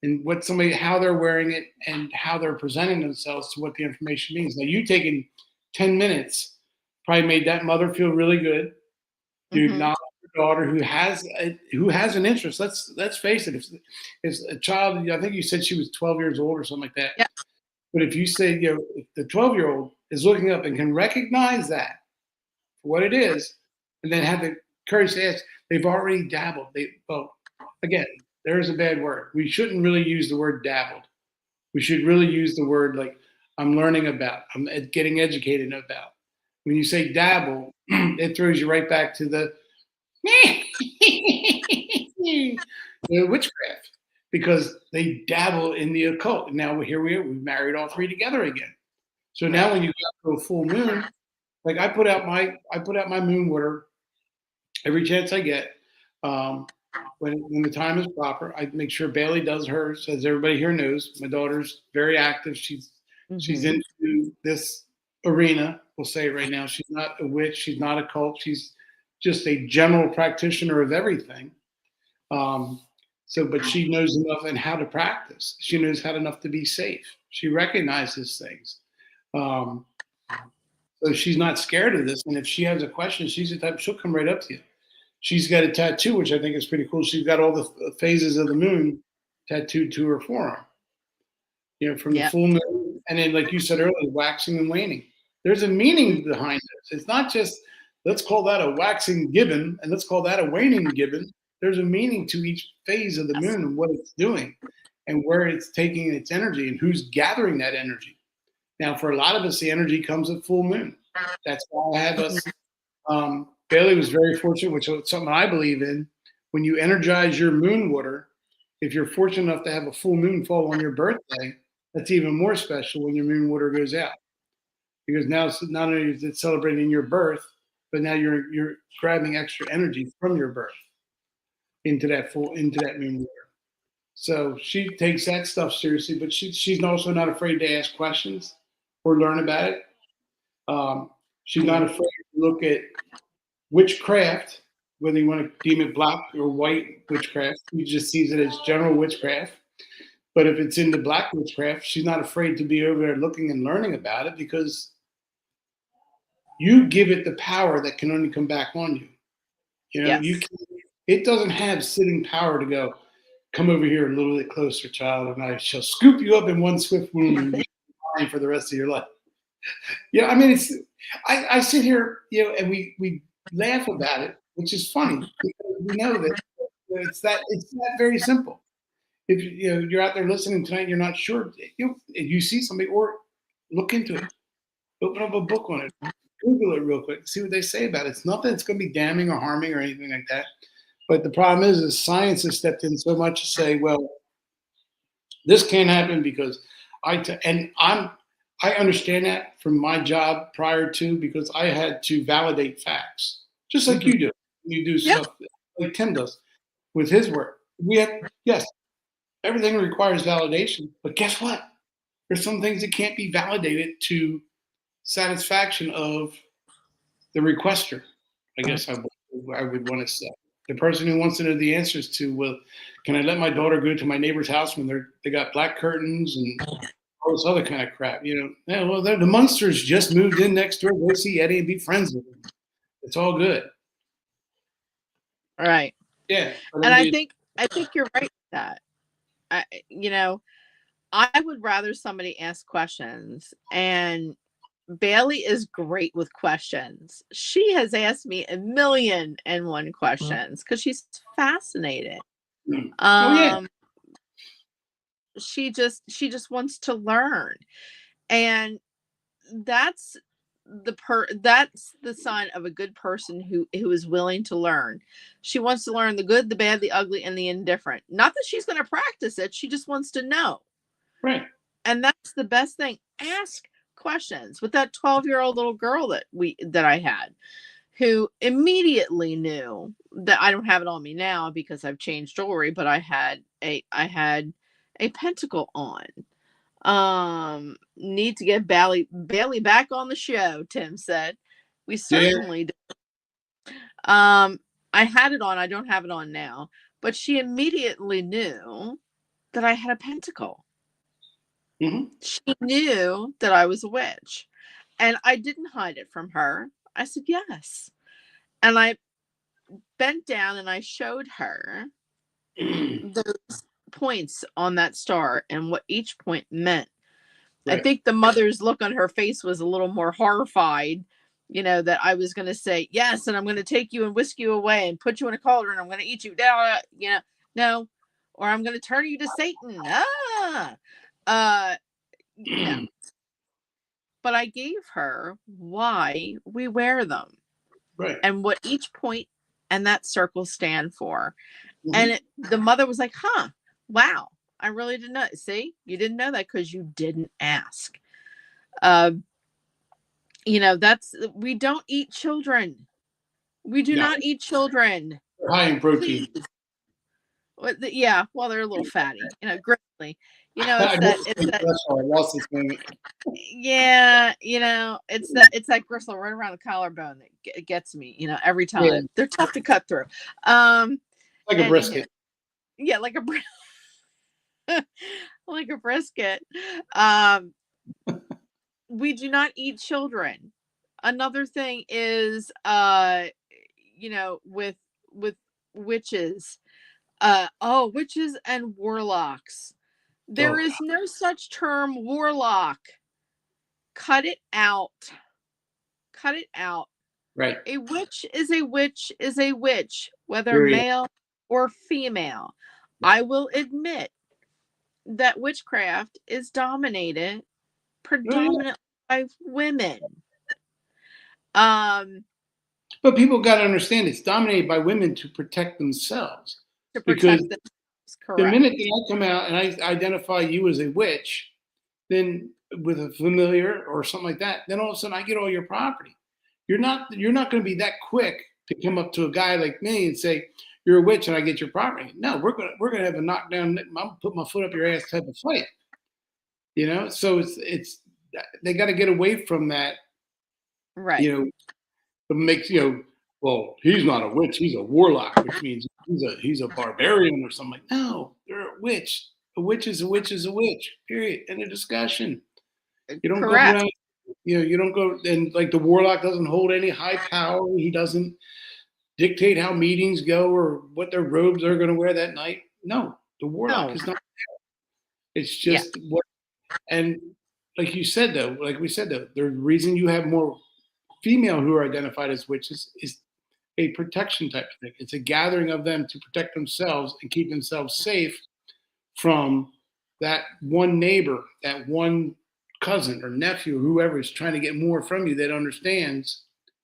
and how they're wearing it and how they're presenting themselves to what the information means. Now, you taking 10 minutes probably made that mother feel really good. You acknowledge your daughter who has an interest. Let's face it. If a child, I think you said she was 12 years old or something like that. Yeah. But if you say, if the 12-year-old is looking up and can recognize that for what it is, and then have the courage to ask, they've already dabbled. Again, there's a bad word. We shouldn't really use the word dabbled. We should really use the word like I'm learning about, I'm getting educated about. When you say dabble, it throws you right back to the witchcraft, because they dabble in the occult. Now here we are, we've married all three together again. So now when you go to a full moon, like I put out my moon water every chance I get. When the time is proper, I make sure Bailey does hers, as everybody here knows. My daughter's very active. She's into this arena. We'll say it right now. She's not a witch. She's not a cult. She's just a general practitioner of everything. But she knows enough and how to practice. She knows how enough to be safe. She recognizes things. So she's not scared of this. And if she has a question, she's the type, she'll come right up to you. She's got a tattoo, which I think is pretty cool. She's got all the phases of the moon tattooed to her forearm. From the full moon. And then, like you said earlier, waxing and waning. There's a meaning behind this. It's not just, let's call that a waxing gibbon and let's call that a waning gibbon. There's a meaning to each phase of the moon and what it's doing and where it's taking its energy and who's gathering that energy. Now, for a lot of us, the energy comes at full moon. That's why I have us. Bailey was very fortunate, which is something I believe in. When you energize your moon water, if you're fortunate enough to have a full moon fall on your birthday, that's even more special when your moon water goes out. Because now not only is it celebrating your birth, but now you're grabbing extra energy from your birth into that moon water. So she takes that stuff seriously, but she's also not afraid to ask questions or learn about it. She's not afraid to look at witchcraft, whether you want to deem it black or white witchcraft. She just sees it as general witchcraft. But if it's into black witchcraft, she's not afraid to be over there looking and learning about it, because you give it the power that can only come back on you. It doesn't have sitting power to go, come over here a little bit closer, child, and I shall scoop you up in one swift wound and be fine for the rest of your life. I mean, I sit here, and we laugh about it, which is funny, because we know that it's that very simple. If you're out there listening tonight, you're not sure. If you see somebody, or look into it, open up a book on it, Google it real quick, see what they say about it. It's nothing that's going to be damning or harming or anything like that. But the problem is science has stepped in so much to say, well, this can't happen because I understand that from my job prior to, because I had to validate facts, just like you do. You do stuff like Tim does with his work. Everything requires validation, but guess what? There's some things that can't be validated to satisfaction of requester, I guess I would want to say. The person who wants to know the answers to, well, can I let my daughter go to my neighbor's house when they got black curtains and all this other kind of crap? Yeah, well, the Munsters just moved in next door. Go see Eddie and be friends with him. It's all good. Right. Yeah. And I think you're right with that. I would rather somebody ask questions, and Bailey is great with questions. She has asked me 1,000,001 questions because she's fascinated. Oh yeah. She just wants to learn, and that's the sign of a good person who is willing to learn. She wants to learn the good, the bad, the ugly, and the indifferent. Not that she's going to practice it. She just wants to know. Right. And that's the best thing. Ask questions. With that 12-year-old little girl that I had, who immediately knew that I don't have it on me now because I've changed jewelry, but I had a pentacle on. Need to get Bailey back on the show, Tim said. We certainly do. I had it on. I don't have it on now, but she immediately knew that I had a pentacle. Mm-hmm. She knew that I was a witch, and I didn't hide it from her. I said yes, and I bent down and I showed her those points on that star and what each point meant. Right. I think the mother's look on her face was a little more horrified, that I was going to say yes, and I'm going to take you and whisk you away and put you in a cauldron. I'm going to eat you down, no, or I'm going to turn you to Satan. No. But I gave her why we wear them, right, and what each point and that circle stand for. Mm-hmm. And the mother was like, "Huh, wow, I really didn't know." See, you didn't know that because you didn't ask. We don't eat children. We do not eat children. They're high in protein. Please. Yeah, well, they're a little fatty, gristly. I lost this moment. Yeah, it's that gristle right around the collarbone that gets me, every time. Yeah. They're tough to cut through. Like a brisket. Yeah, like a like a brisket. We do not eat children. Another thing is, with witches, witches and warlocks. There is no such term warlock. Cut it out. Cut it out. Right. A witch is a witch is a witch, whether male or female. Right. I will admit that witchcraft is dominated predominantly by women. But people got to understand it's dominated by women to protect themselves. Correct. The minute that I come out and I identify you as a witch, then with a familiar or something like that, then all of a sudden I get all your property. You're not going to be that quick to come up to a guy like me and say you're a witch and I get your property. No, we're gonna have a knockdown. I'm put my foot up your ass type of fight. So it's they got to get away from that. Right. It makes well, he's not a witch, he's a warlock, which means he's a barbarian or something. Like, no, they're a witch. A witch is a witch is a witch. Period. End of discussion. You don't go around, you don't go, and like the warlock doesn't hold any high power. He doesn't dictate how meetings go or what their robes are going to wear that night. No, the warlock is not. It's just what, and like we said though, the reason you have more female who are identified as witches is a protection type of thing. It's a gathering of them to protect themselves and keep themselves safe from that one neighbor, that one cousin or nephew, whoever is trying to get more from you that understands.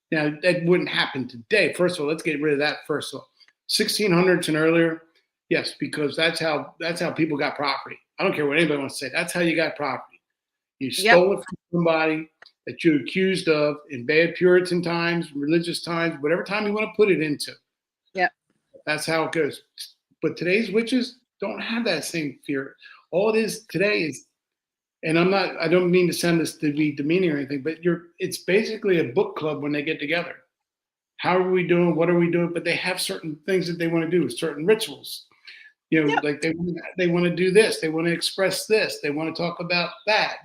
Now, that wouldn't happen today. First of all, let's get rid of that first of all. 1600s and earlier, yes, because that's how people got property. I don't care what anybody wants to say. That's how you got property. You stole it from somebody that you're accused of in bad Puritan times, religious times, whatever time you want to put it into. Yeah. That's how it goes. But today's witches don't have that same fear. All it is today is, and I don't mean to send this to be demeaning or anything, but it's basically a book club when they get together. how are we doing? What are we doing? But they have certain things that they want to do, certain rituals. Yep. Like they want to do this, they want to express this, they want to talk about that.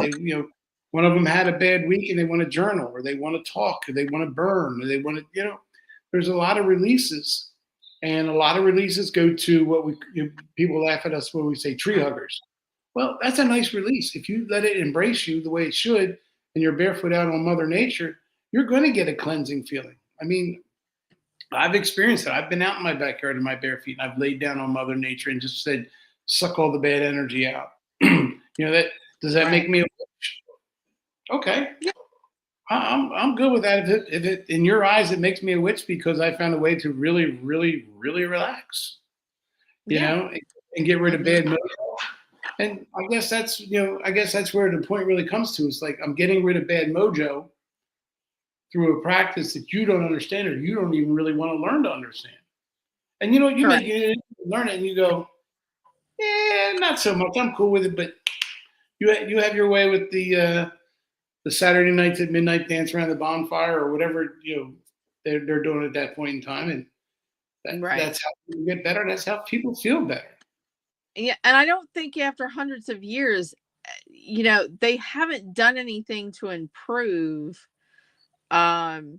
One of them had a bad week and they want to journal, or they want to talk, or they want to burn, or they want to, there's a lot of releases, and a lot of releases go to what people laugh at us when we say tree huggers. Well, that's a nice release. If you let it embrace you the way it should, and you're barefoot out on Mother Nature, you're going to get a cleansing feeling. I mean, I've experienced it. I've been out in my backyard in my bare feet, and I've laid down on Mother Nature and just said, suck all the bad energy out. Does that make me a witch? Okay. Yeah. I'm good with that. If it in your eyes, it makes me a witch because I found a way to really, really, really relax, and get rid of bad mojo. And I guess that's where the point really comes to. It's like, I'm getting rid of bad mojo through a practice that you don't understand, or you don't even really want to learn to understand. And you learn it and you go, yeah, not so much. I'm cool with it, but you have your way with the Saturday nights at midnight dance around the bonfire, or whatever they're doing at that point in time, and that's how people get better. That's how people feel better. Yeah, and I don't think after hundreds of years, they haven't done anything to improve the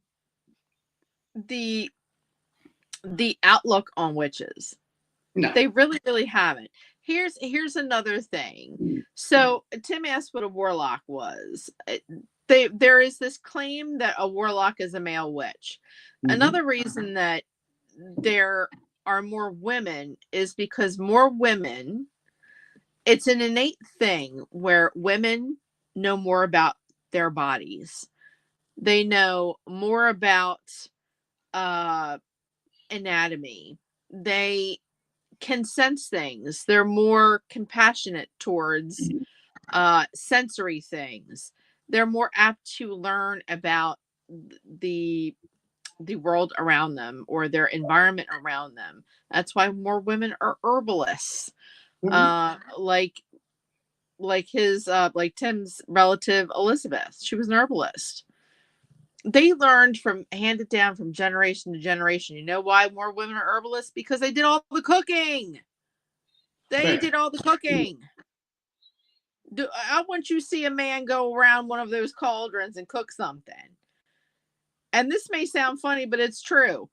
outlook on witches. No. They really, really haven't. Here's another thing. So Tim asked what a warlock was. There is this claim that a warlock is a male witch. Mm-hmm. Another reason that there are more women is because more women, it's an innate thing where women know more about their bodies. They know more about anatomy. They can sense things. They're more compassionate towards sensory things. They're more apt to learn about the world around them or their environment around them. That's why more women are herbalists. Mm-hmm. Like Tim's relative Elizabeth, she was an herbalist. They learned handed down from generation to generation. You know why more women are herbalists? Because they did all the cooking. They did all the cooking. I want you to see a man go around one of those cauldrons and cook something. And this may sound funny, but it's true.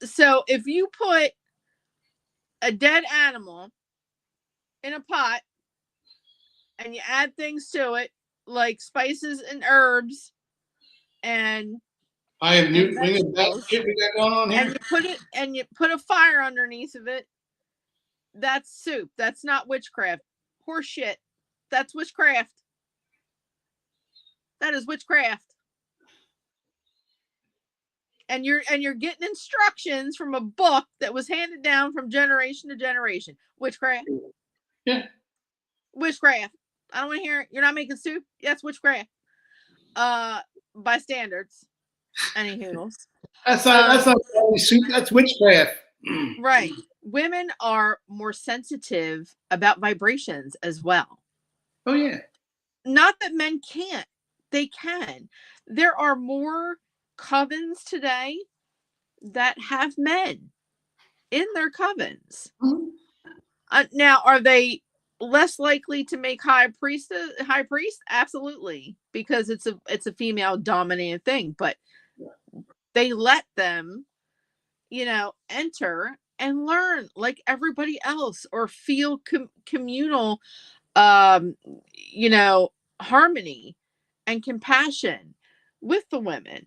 So if you put a dead animal in a pot and you add things to it, like spices and herbs, and I have new shit we got going on here. And you put a fire underneath of it. That's soup. That's not witchcraft. Horse shit. That's witchcraft. That is witchcraft. And you're getting instructions from a book that was handed down from generation to generation. Witchcraft. Yeah. Witchcraft. I don't want to hear it. You're not making soup. That's witchcraft. By standards. Anywho. That's not soup. That's witchcraft. Right. Women are more sensitive about vibrations as well. Oh yeah. Not that men can't. They can. There are more covens today that have men in their covens. Mm-hmm. Now, are they less likely to make high priest? Absolutely, because it's a female dominated thing. But they let them, enter and learn like everybody else, or feel communal, harmony and compassion with the women.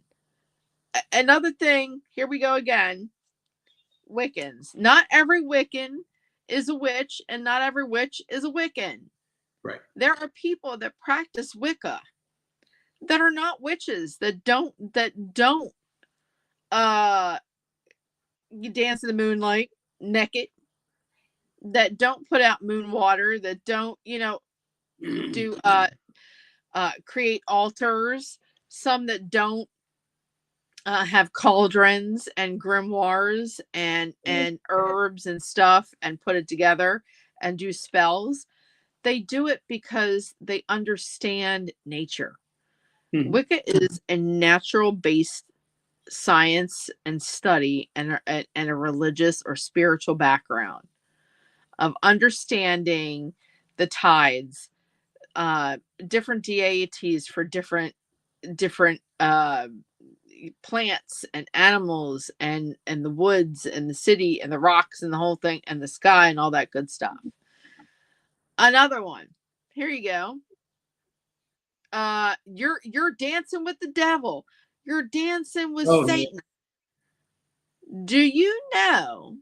Another thing, here we go again, Wiccans. Not every Wiccan is a witch, and not every witch is a Wiccan. Right. There are people that practice Wicca that are not witches, that don't you dance in the moonlight naked, that don't put out moon water, that don't do create altars, some that don't have cauldrons and grimoires and herbs and stuff and put it together and do spells. They do it because they understand nature. Mm-hmm. Wicca is a natural based science and study and a religious or spiritual background of understanding the tides, different deities for different plants and animals and the woods and the city and the rocks and the whole thing and the sky and all that good stuff. Another one. Here you go. You're dancing with the devil. You're dancing with Satan. Yeah. Do you know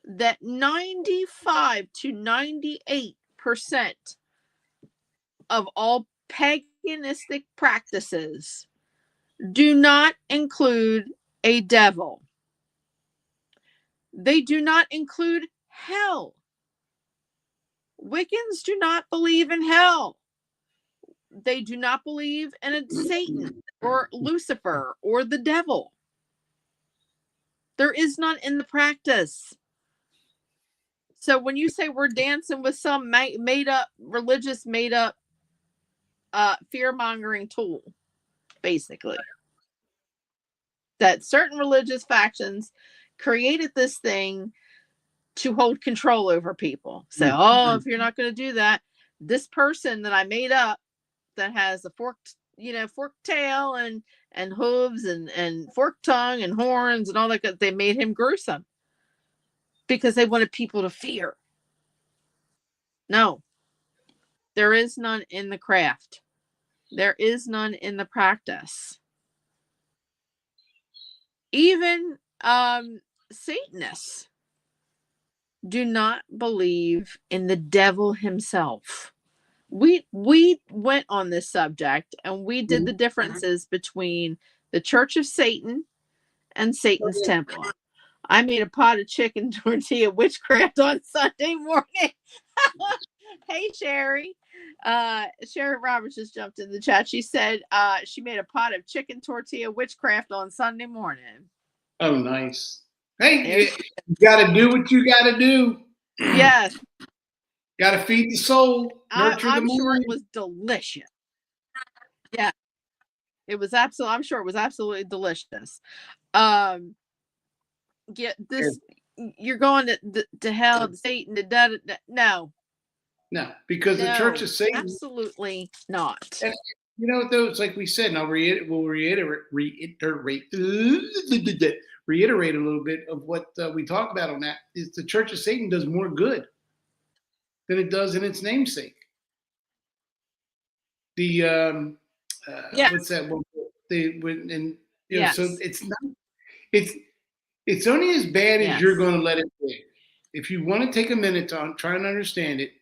that 95 to 98% of all paganistic practices do not include a devil? They do not include hell. Wiccans do not believe in hell. They do not believe in a Satan or Lucifer or the devil. There is none in the practice. So when you say we're dancing with some made up religious, made up fear mongering tool, basically, that certain religious factions created this thing to hold control over people. So, oh, if you're not going to do that, this person that I made up that has a forked tail and hooves and forked tongue and horns and all that, they made him gruesome because they wanted people to fear. No, there is none in the craft. There is none in the practice. Even Satanists do not believe in the devil himself. We went on this subject and we did the differences between the Church of Satan and Satan's Temple. I made a pot of chicken tortilla witchcraft on Sunday morning. Hey, Sherry. Sherry Roberts just jumped in the chat. She said she made a pot of chicken tortilla witchcraft on Sunday morning. Oh, nice. Hey, you got to do what you got to do. Yes. Got to feed the soul. Nurture I'm the sure mind. it was delicious. Yeah. It was absolutely, I'm sure it was absolutely delicious. Get this, you're going to hell, to Satan, no. No, because the Church of Satan. Absolutely not. And, you know, though, it's like we said, and we'll reiterate a little bit of what we talked about on that, is the Church of Satan does more good than it does in its namesake. The what's that one? So it's not, it's only as bad as you're going to let it be. If you want to take a minute to try and understand it,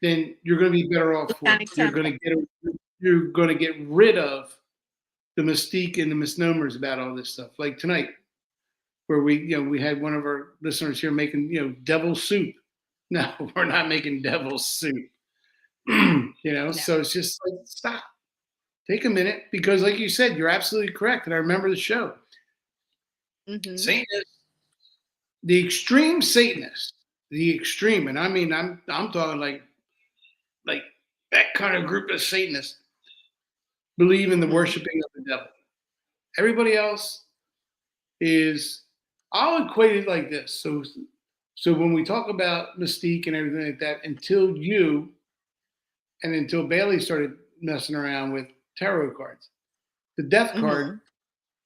then you're going to be better off for it. You're going to get rid of the mystique and the misnomers about all this stuff. Like tonight, where we had one of our listeners here making devil soup. No, we're not making devil soup. So it's just like, stop. Take a minute, because like you said, you're absolutely correct. And I remember the show. Satanist, the extreme Satanist, the extreme, and I mean I'm talking like that kind of group of Satanists believe in the worshiping of the devil. Everybody else is, I'll equate it like this. So when we talk about mystique and everything like that, until Bailey started messing around with tarot cards, the death card,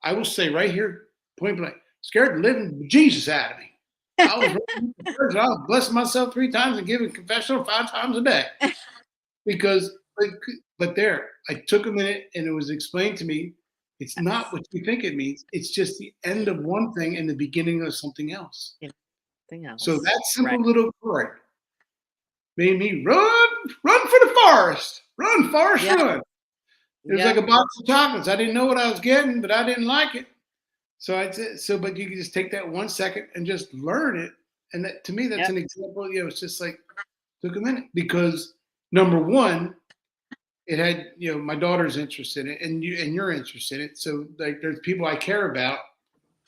I will say right here, point blank, scared the living Jesus out of me. I was blessing myself 3 times and giving confessional 5 times a day. Because, but there, I took a minute and it was explained to me, it's not what you think it means. It's just the end of one thing and the beginning of something else. So that simple little card made me run for the forest. Run, forest, run. It was like a box of chocolates. I didn't know what I was getting, but I didn't like it. But you can just take that 1 second and just learn it. And that, to me, that's an example. It's just like, took a minute, because number one, it had, my daughter's interested in it, and you're interested in it. So like, there's people I care about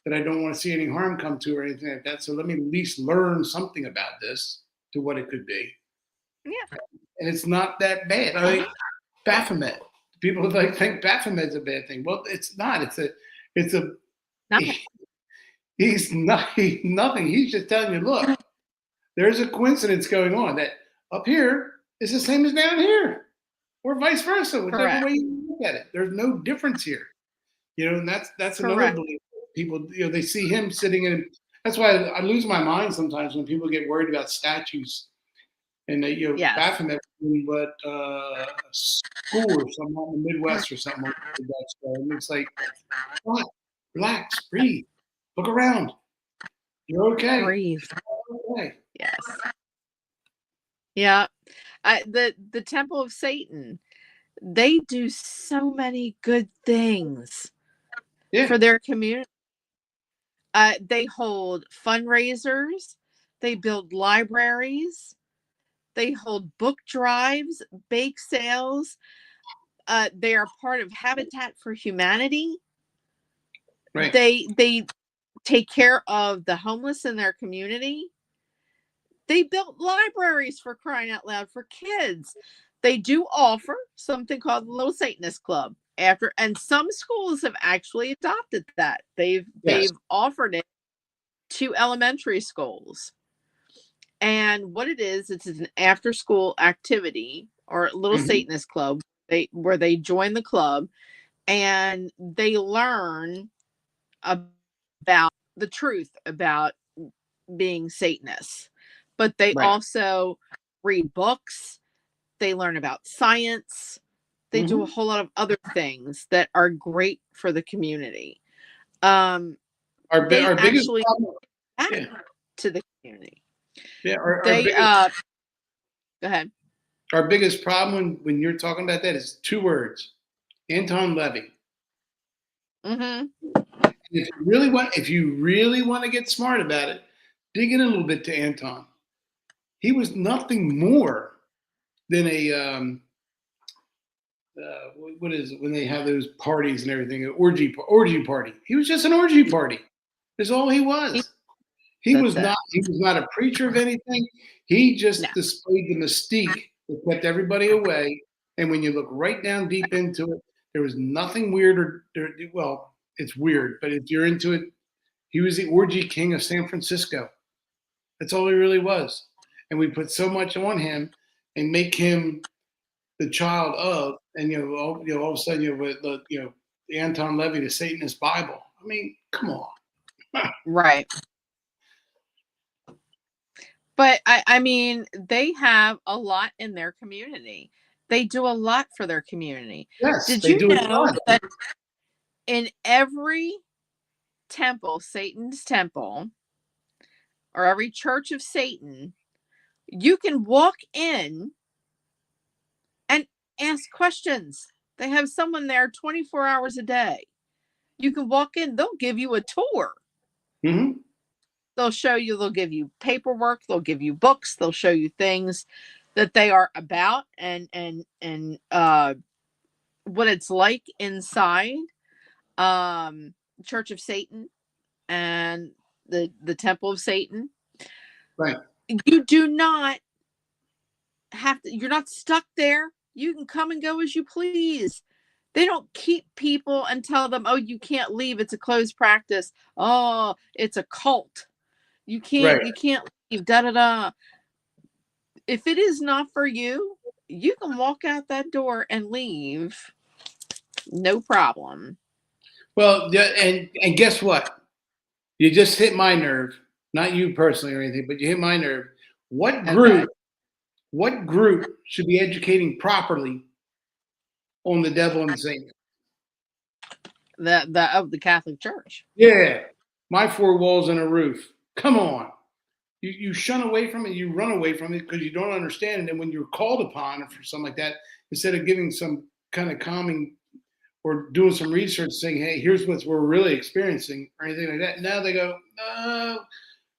that I don't want to see any harm come to or anything like that. So let me at least learn something about this, to what it could be. Yeah. And it's not that bad. I mean, Baphomet. People think Baphomet's a bad thing. Well, it's not. It's a Nothing. he's nothing. He's just telling you, look, there's a coincidence going on that up here is the same as down here, or vice versa, whichever Correct. way you look at it. There's no difference here. And that's another Correct. belief. People, they see him sitting in. That's why I lose my mind sometimes when people get worried about statues and they Yes. baffle everything but a school or something out in the Midwest or something like that. And it's like, what? Relax, breathe, look around. You're okay. Breathe. Okay. Yes. Yeah. The Temple of Satan, they do so many good things for their community. They hold fundraisers, they build libraries, they hold book drives, bake sales. They are part of Habitat for Humanity. Right. They take care of the homeless in their community. They built libraries, for crying out loud, for kids. They do offer something called the Little Satanist Club and some schools have actually adopted that. They've offered it to elementary schools. And what it is, it's an after school activity or Little Satanist Club, where they join the club and they learn about the truth about being Satanists. But they also read books, they learn about science, they do a whole lot of other things that are great for the community. Our biggest problem to the community. Yeah, Go ahead. Our biggest problem when you're talking about that is two words: Anton Levy. If you really want to get smart about it, dig in a little bit to Anton. He was nothing more than a what is it when they have those parties and everything? An orgy party. He was just an orgy party. That's all he was. He was not a preacher of anything. He just displayed the mystique that kept everybody away. And when you look right down deep into it, there was nothing weird well, it's weird, but if you're into it, he was the orgy king of San Francisco. That's all he really was. And we put so much on him and make him the child of, and all of a sudden with the Anton Levy, the Satanist Bible. I mean, come on. Right. But I mean, they have a lot in their community. They do a lot for their community. Yes, did you know that in every temple, Satan's temple, or every church of Satan, you can walk in and ask questions. They have someone there 24 hours a day. You can walk in, they'll give you a tour. They'll show you, they'll give you paperwork, they'll give you books, they'll show you things that they are about and what it's like inside Church of Satan and the Temple of Satan. Right. You do not have to, you're not stuck there. You can come and go as you please. They don't keep people and tell them, oh, you can't leave. It's a closed practice. Oh, it's a cult. You can't leave. If it is not for you, you can walk out that door and leave. No problem. Well, and guess what? You just hit my nerve. Not you personally or anything, but you hit my nerve. What group should be educating properly on the devil and Satan? The Catholic Church. Yeah. My four walls and a roof. Come on. You shun away from it, you run away from it because you don't understand it. And when you're called upon for something like that, instead of giving some kind of calming or doing some research saying, hey, here's what we're really experiencing or anything like that. Now they go,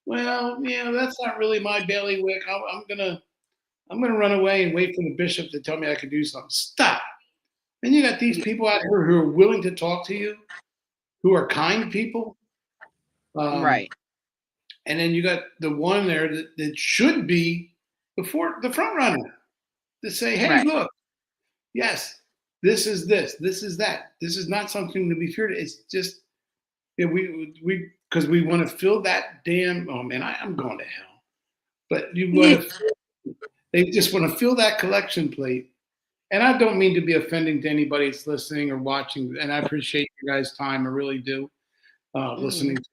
well, that's not really my bailiwick. I'm gonna run away and wait for the bishop to tell me I can do something. Stop. And you got these people out here who are willing to talk to you, who are kind people. Right. And then you got the one there that should be the front runner to say, hey, look, yes, this is this is that. This is not something to be feared. It's just Yeah, because we want to fill that damn. Oh man, I'm going to hell. But you want to. They just want to fill that collection plate. And I don't mean to be offending to anybody that's listening or watching. And I appreciate you guys' time. I really do. Listening to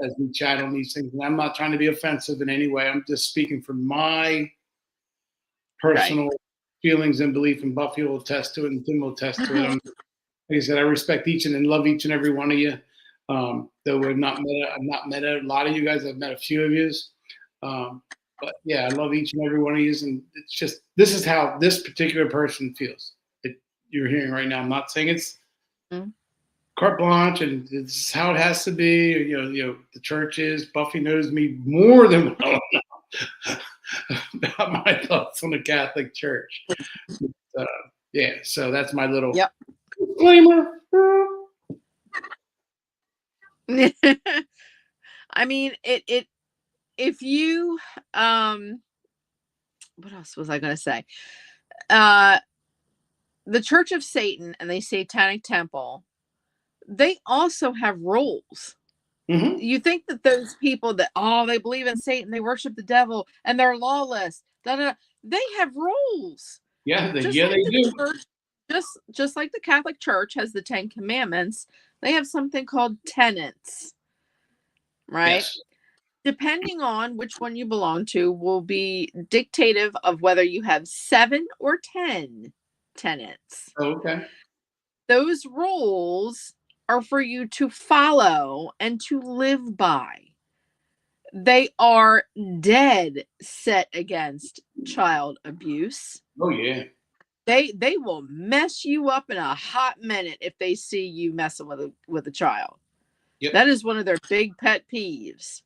as we chat on these things. And I'm not trying to be offensive in any way. I'm just speaking from my personal feelings and belief. And Buffy will attest to it, and Tim will attest to it. Like I said, I respect each and love each and every one of you. Though I've not met a lot of you guys. I've met a few of you. But yeah, I love each and every one of you. And it's just, this is how this particular person feels. You're hearing right now. I'm not saying it's carte blanche and this is how it has to be. You know, the church is. Buffy knows me more than well about my thoughts on the Catholic Church. Yeah, so that's my little disclaimer. I mean, if you what else was I going to say? The Church of Satan and the Satanic Temple, they also have rules. You think that those people that they believe in Satan, they worship the devil, and they're lawless. They have rules. Yeah, they do. Just like the Catholic Church has the 10 Commandments, they have something called tenets, right? Yes. Depending on which one you belong to will be dictative of whether you have 7 or 10 tenets. Okay. Those rules are for you to follow and to live by. They are dead set against child abuse. Oh yeah. They will mess you up in a hot minute if they see you messing with a child. Yep. That is one of their big pet peeves.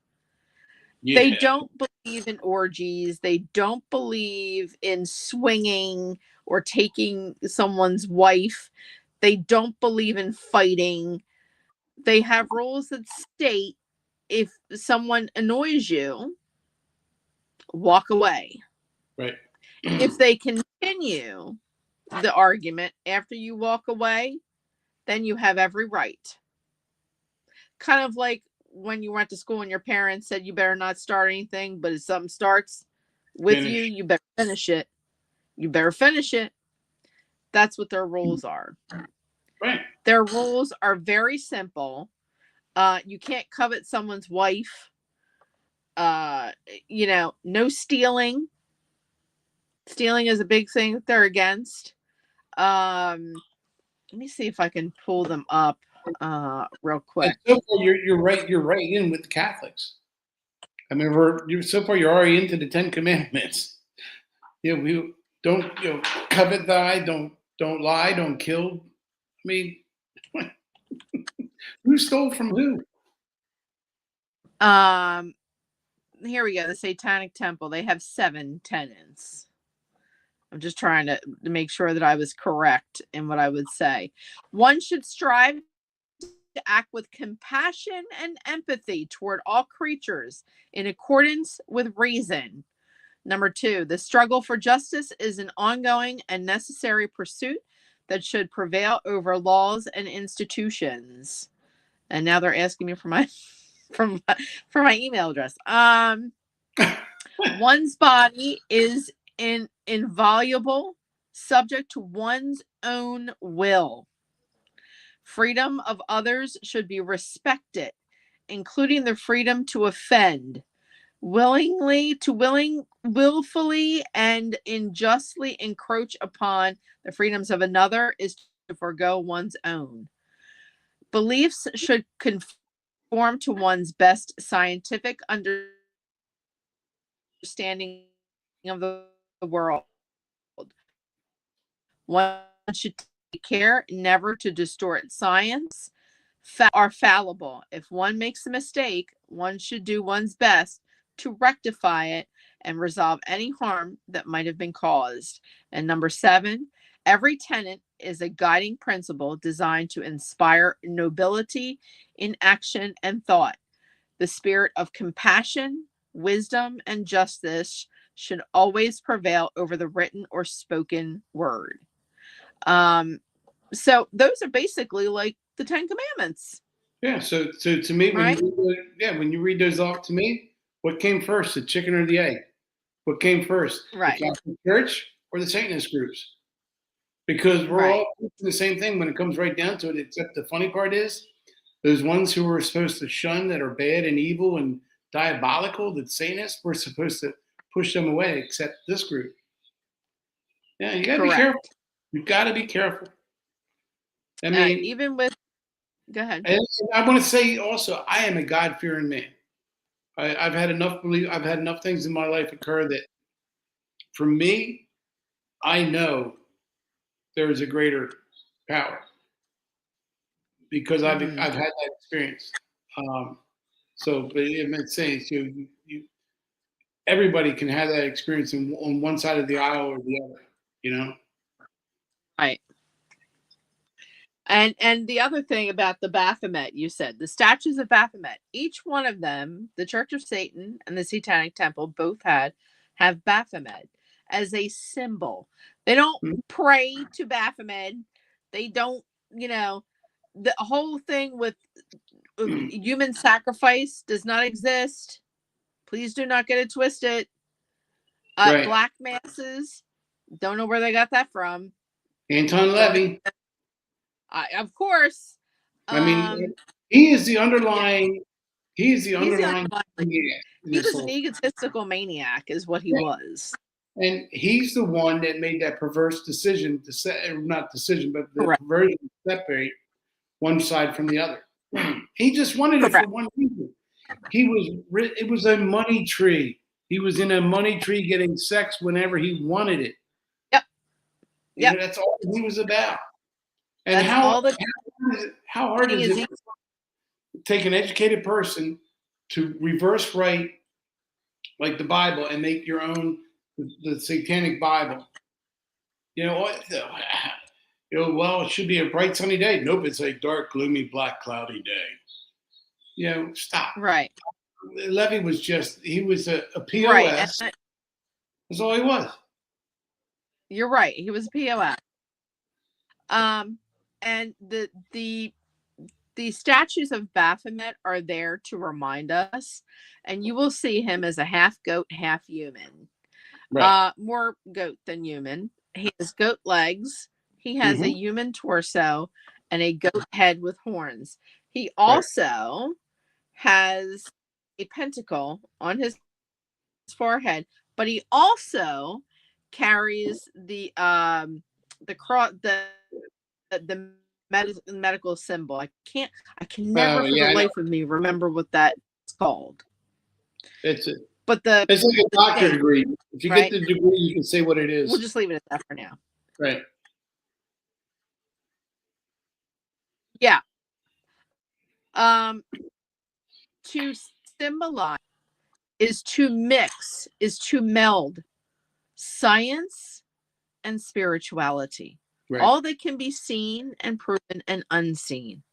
Yeah. They don't believe in orgies. They don't believe in swinging or taking someone's wife. They don't believe in fighting. They have rules that state if someone annoys you, walk away. Right. If they continue the argument after you walk away, then you have every right. Kind of like when you went to school and your parents said you better not start anything, but if something starts with you, you better finish it. You better finish it. That's what their rules are. Right. Their rules are very simple. You can't covet someone's wife. No stealing. Stealing is a big thing that they're against. Let me see if I can pull them up real quick. So far, you're right in with the Catholics. I mean, you're already into the 10 Commandments. Yeah, we don't covet thy, don't lie, don't kill. I mean, who stole from who? Here we go. The Satanic Temple. They have 7 tenets. I'm just trying to make sure that I was correct in what I would say. One should strive to act with compassion and empathy toward all creatures in accordance with reason. Number 2, the struggle for justice is an ongoing and necessary pursuit that should prevail over laws and institutions. And now they're asking me for my for my email address. One's body is inviolable, subject to one's own will. Freedom of others should be respected, including the freedom to offend. Willfully and unjustly encroach upon the freedoms of another is to forego one's own. Beliefs should conform to one's best scientific understanding of the world. One should take care never to distort science. Are fallible. If one makes a mistake, one should do one's best to rectify it and resolve any harm that might have been caused. And number 7, every tenet is a guiding principle designed to inspire nobility in action and thought. The spirit of compassion, wisdom, and justice should always prevail over the written or spoken word. So those are basically like the 10 Commandments. Yeah. So to me, Right. when you read those off to me, what came first, the chicken or the egg? What came first, the Right. Catholic Church or the Satanist groups? Because we're Right. all the same thing when it comes right down to it. Except the funny part is, those ones who we're supposed to shun that are bad and evil and diabolical, that Satanists, we're supposed to push them away. Except this group. Yeah, you got to be careful. Correct. You got to be careful. I mean, Even with, go ahead. and I want to say also, I am a God-fearing man. I've had enough things in my life occur that, for me, I know there is a greater power because I've Mhm. had that experience. So, but I'm saying, so everybody can have that experience on one side of the aisle or the other. You know. Right. And the other thing about the Baphomet, you said the statues of Baphomet, each one of them, the Church of Satan and the Satanic Temple both have Baphomet as a symbol. They don't Mhm. pray to Baphomet. They don't, the whole thing with human sacrifice does not exist. Please do not get it twisted. Right. Black masses, don't know where they got that from. Anton Levy. Of course. I mean, he is the underlying. Yeah. He's the underlying. He was an egotistical maniac, is what he was. And he's the one that made that perverse decision to set, not decision, but the Correct. perversion to separate one side from the other. He just wanted it for one reason. It was a money tree. He was in a money tree getting sex whenever he wanted it. Yep. You know, that's all he was about. And that's how all how hard is it to take an educated person to reverse write like the Bible and make your own the satanic Bible? You know what? Well, it should be a bright sunny day. Nope, it's a dark, gloomy, black, cloudy day. You know, stop. Right. Levy was he was a POS. Right. That's all he was. You're right. He was a POS. And the statues of Baphomet are there to remind us, and you will see him as a half goat, half human. Right. More goat than human. He has goat legs. He has a human torso and a goat head with horns. He also has a pentacle on his forehead, but he also carries the cross, the medical symbol. I can never for the life of me remember what that's called. It's like a doctorate degree. If you get the degree, you can say what it is. We'll just leave it at that for now. Right. Yeah. To symbolize is to mix, is to meld science and spirituality. Right. All that can be seen and proven and unseen.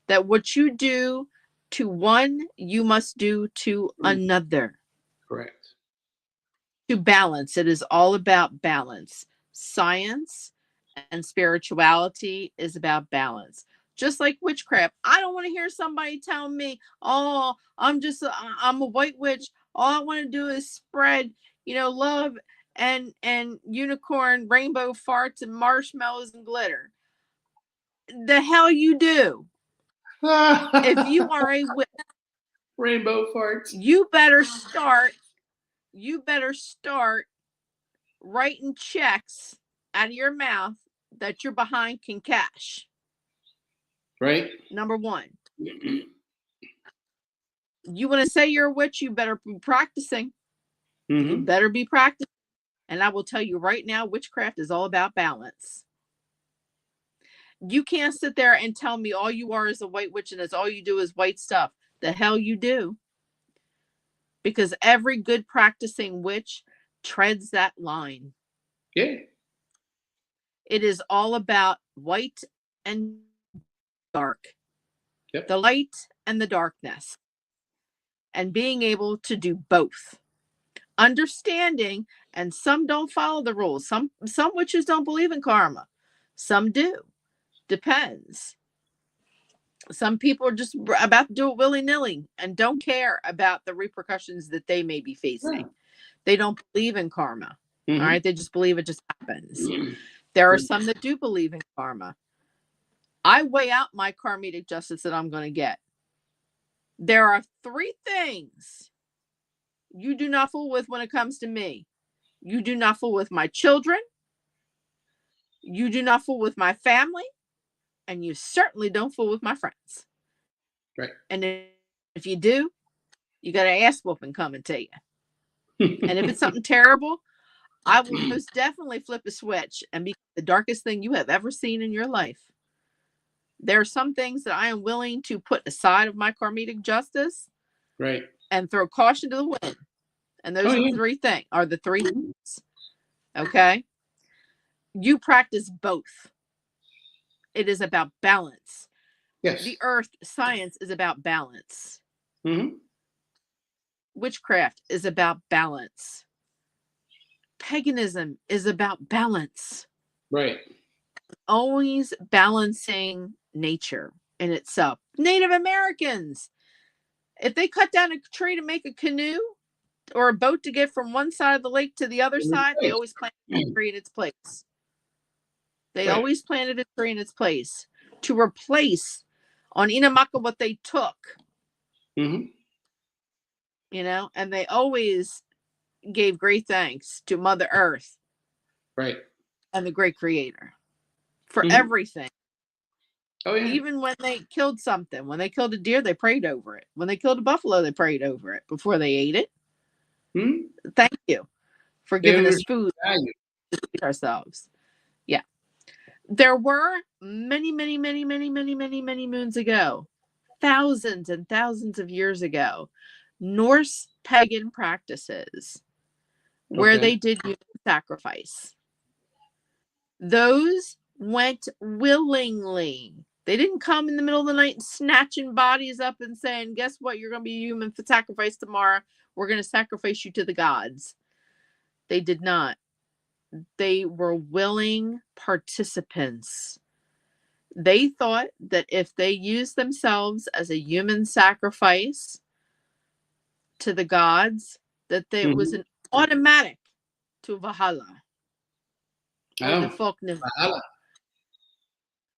That what you do to one, you must do to another. Correct. To balance. It is all about balance. Science and spirituality is about balance. Just like witchcraft. I don't want to hear somebody tell me, oh, I'm a white witch. All I want to do is spread, love and unicorn, rainbow farts and marshmallows and glitter. The hell you do. If you are a witch, rainbow farts, you better start writing checks out of your mouth that your behind can cash. Right. Number one. You want to say you're a witch, you better be practicing. You better be practicing. And I will tell you right now, witchcraft is all about balance. You can't sit there and tell me all you are is a white witch and it's all you do is white stuff. The hell you do. Because every good practicing witch treads that line. Yeah. It is all about white and dark. Yep. The light and the darkness. And being able to do both. Understanding, and some don't follow the rules. Some witches don't believe in karma. Some do. Depends. Some people are just about to do it willy-nilly and don't care about the repercussions that they may be facing. Yeah. They don't believe in karma. Mhm. All right. They just believe it just happens. There are some that do believe in karma. I weigh out my karmic justice that I'm going to get. There are 3 things you do not fool with when it comes to me. You do not fool with my children. You do not fool with my family. And you certainly don't fool with my friends. Right. And if you do, you got an ass whooping coming to you. And if it's something terrible, I will most definitely flip a switch and be the darkest thing you have ever seen in your life. There are some things that I am willing to put aside of my karmic justice, Right. and throw caution to the wind. And those Oh, are yeah. the 3 things. Okay. You practice both. It is about balance. Yes. The earth science is about balance. Mm-hmm. Witchcraft is about balance. Paganism is about balance. Right. Always balancing nature in itself. Native Americans, if they cut down a tree to make a canoe or a boat to get from one side of the lake to the other side, they always planted a tree in its place. They always planted a tree in its place to replace on Inamaka what they took. Mm-hmm. You know, and they always gave great thanks to Mother Earth. Right. And the great creator for everything. Oh, yeah. Even when they killed something, when they killed a deer, they prayed over it. When they killed a buffalo, they prayed over it before they ate it. Mm-hmm. Thank you for giving us food value to feed ourselves. Yeah. There were many moons ago, thousands and thousands of years ago, Norse pagan practices where they did human sacrifice. Those went willingly. They didn't come in the middle of the night snatching bodies up and saying, guess what? You're going to be human for sacrifice tomorrow. We're going to sacrifice you to the gods. They did not. They were willing participants. They thought that if they used themselves as a human sacrifice to the gods, that it was an automatic to Valhalla. Or the Folknivar.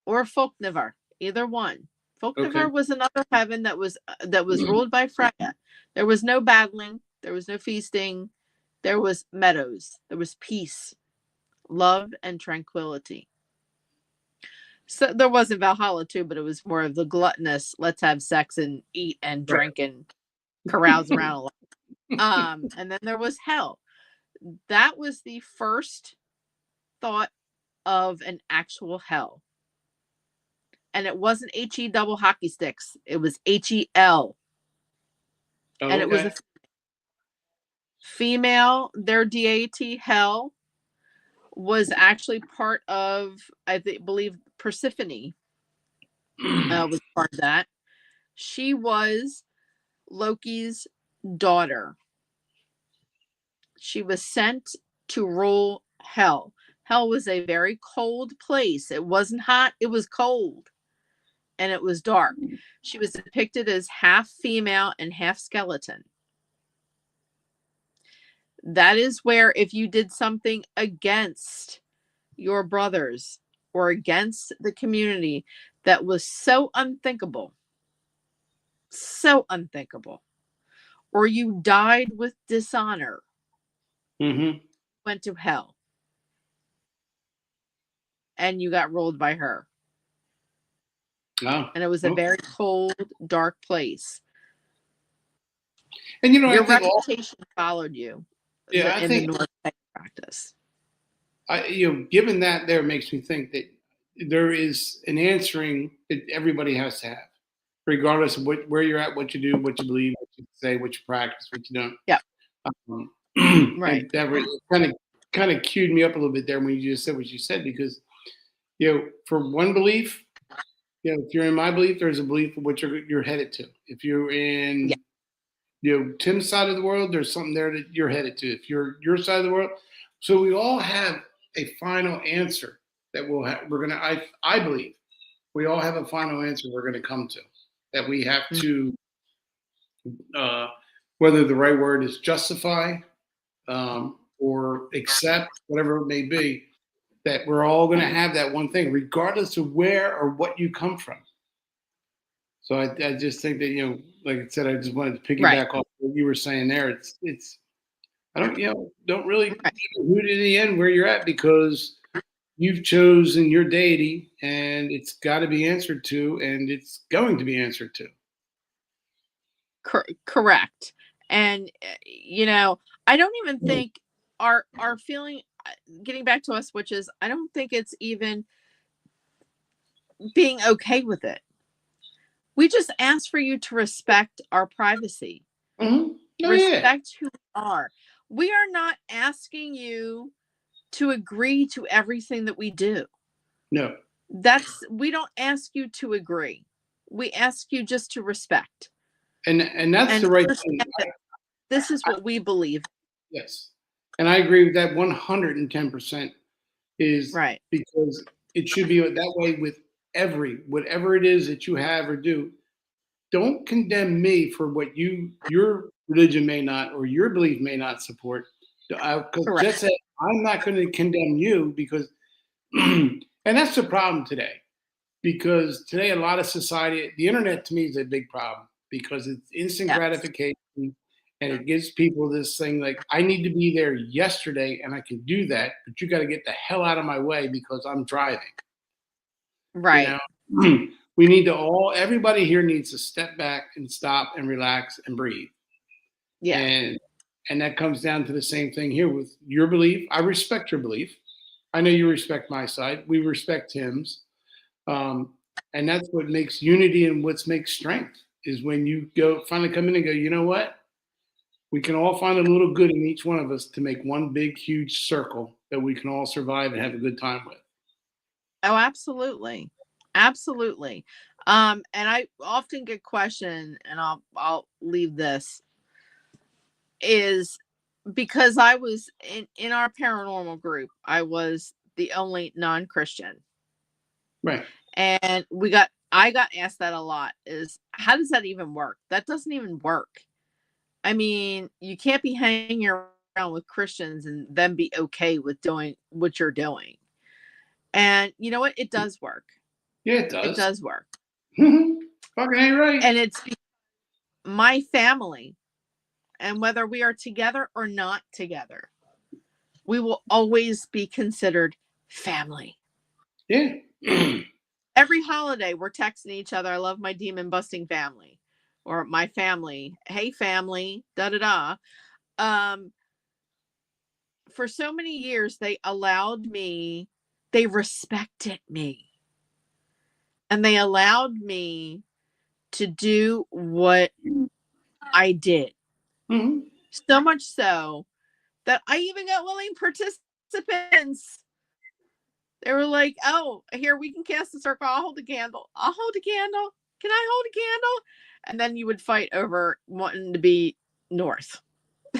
Or Folknivar. Either one. Folknivar was another heaven that was ruled by Freya. There was no battling. There was no feasting. There was meadows. There was peace, love, and tranquility. So there wasn't Valhalla too, but it was more of the gluttonous, let's have sex and eat and drink and carouse around a lot. And then there was hell. That was the first thought of an actual hell. And it wasn't HE double hockey sticks. It was HEL. And it was a female. Their deity, Hel, was actually part of, I believe, Persephone was part of that. She was Loki's daughter. She was sent to rule Hell. Hell was a very cold place. It wasn't hot. It was cold. And it was dark. She was depicted as half female and half skeleton. That is where if you did something against your brothers or against the community that was so unthinkable, or you died with dishonor, went to hell. And you got ruled by her. Oh, and it was a very cold, dark place. And your reputation followed you. Yeah, I think the North practice. Given that, there makes me think that there is an answering that everybody has to have, regardless of where you're at, what you do, what you believe, what you say, what you practice, what you don't. Yeah. Right. That kind of cued me up a little bit there when you just said what you said, because for one belief, if you're in my belief, there's a belief of what you're headed to. If you're in Tim's side of the world, there's something there that you're headed to. If you're your side of the world, so we all have a final answer that we're gonna. I believe we all have a final answer we're going to come to, that we have to, whether the right word is justify or accept, whatever it may be, that we're all going to have that one thing, regardless of where or what you come from. So I just think that, you know, like I said, I just wanted to piggyback off what you were saying there. It's I don't, you know, don't really root to the end where you're at, because you've chosen your deity and it's got to be answered to, and it's going to be answered to. Correct. And, you know, I don't even think our feeling, getting back to us, which is, I don't think it's even being okay with it. We just ask for you to respect our privacy. Mm-hmm. Respect who we are. We are not asking you to agree to everything that we do. No. We don't ask you to agree. We ask you just to respect. And that's the right thing. This is what we believe. Yes. And I agree with that 110%, is right. Because it should be that way with whatever it is that you have or do. Don't condemn me for what your religion may not, or your belief may not support. Just say, I'm not going to condemn you, because, and that's the problem today. Because today, a lot of society, the internet to me is a big problem, because it's instant gratification, and it gives people this thing like, I need to be there yesterday, and I can do that, but you got to get the hell out of my way because I'm driving. Right. You know? We need to everybody here needs to step back and stop and relax and breathe. Yeah. And that comes down to the same thing here with your belief. I respect your belief. I know you respect my side. We respect Tim's. And that's what makes unity, and what makes strength, is when you finally come in and go, you know what? We can all find a little good in each one of us to make one big, huge circle that we can all survive and have a good time with. Oh, absolutely. Absolutely. And I often get questioned, and I'll leave this, is because I was in our paranormal group, I was the only non-Christian. Right. And I got asked that a lot, is how does that even work? That doesn't even work. I mean, you can't be hanging around with Christians and then be okay with doing what you're doing. And you know what? It does work. Yeah, it does. It does work. Fucking ain't right. And it's my family. And whether we are together or not together, we will always be considered family. Yeah. Every holiday, we're texting each other, I love my demon busting family, or my family. Hey, family, da-da-da. For so many years, they respected me. And they allowed me to do what I did. Mm-hmm. So much so that I even got willing participants. They were like, oh, here, we can cast a circle. I'll hold a candle. I'll hold a candle. Can I hold a candle? And then you would fight over wanting to be north.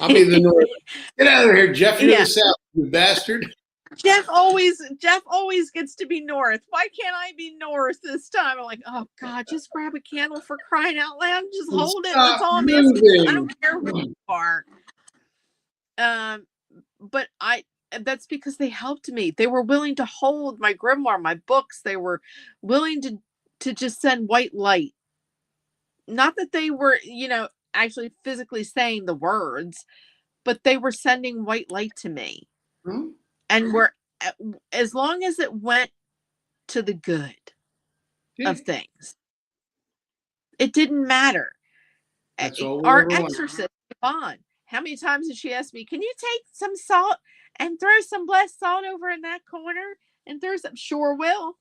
I'll be the north. Get out of here, Jeff. You're the south, you bastard. Jeff always gets to be north. Why can't I be north this time? I'm like, oh God, just grab a candle, for crying out loud, and just hold it. That's all I'm asking. I don't care who you are. But that's because they helped me. They were willing to hold my grimoire, my books. They were willing to just send white light. Not that they were, actually physically saying the words, but they were sending white light to me. Mm-hmm. And as long as it went to the good of things, it didn't matter. Our exorcist, Yvonne, how many times did she ask me, can you take some salt and throw some blessed salt over in that corner and throw some? Sure will.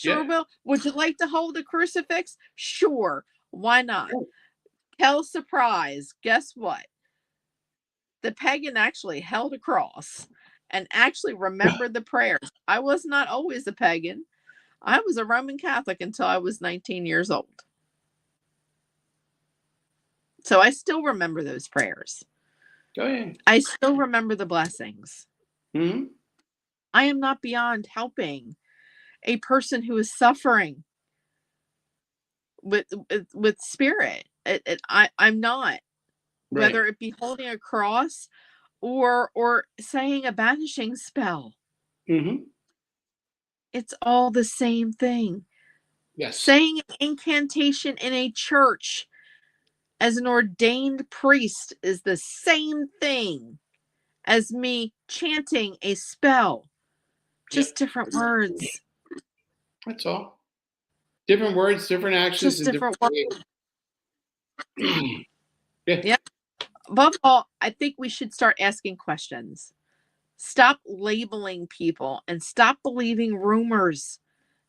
Will. Would you like to hold a crucifix? Sure. Why not? Hell, surprise. Guess what? The pagan actually held a cross and actually remembered the prayers. I was not always a pagan. I was a Roman Catholic until I was 19 years old. So I still remember those prayers. Go ahead. I still remember the blessings. Mm-hmm. I am not beyond helping a person who is suffering. with spirit. I'm not. Right. Whether it be holding a cross or saying a banishing spell, Mm-hmm. it's all the same thing. Yes. Saying an incantation in a church as an ordained priest is the same thing as me chanting a spell, just Yep. different words. That's all. Different words, different actions, Just and different different. Yeah. Yeah. Above all, I think we should start asking questions. Stop labeling people and stop believing rumors.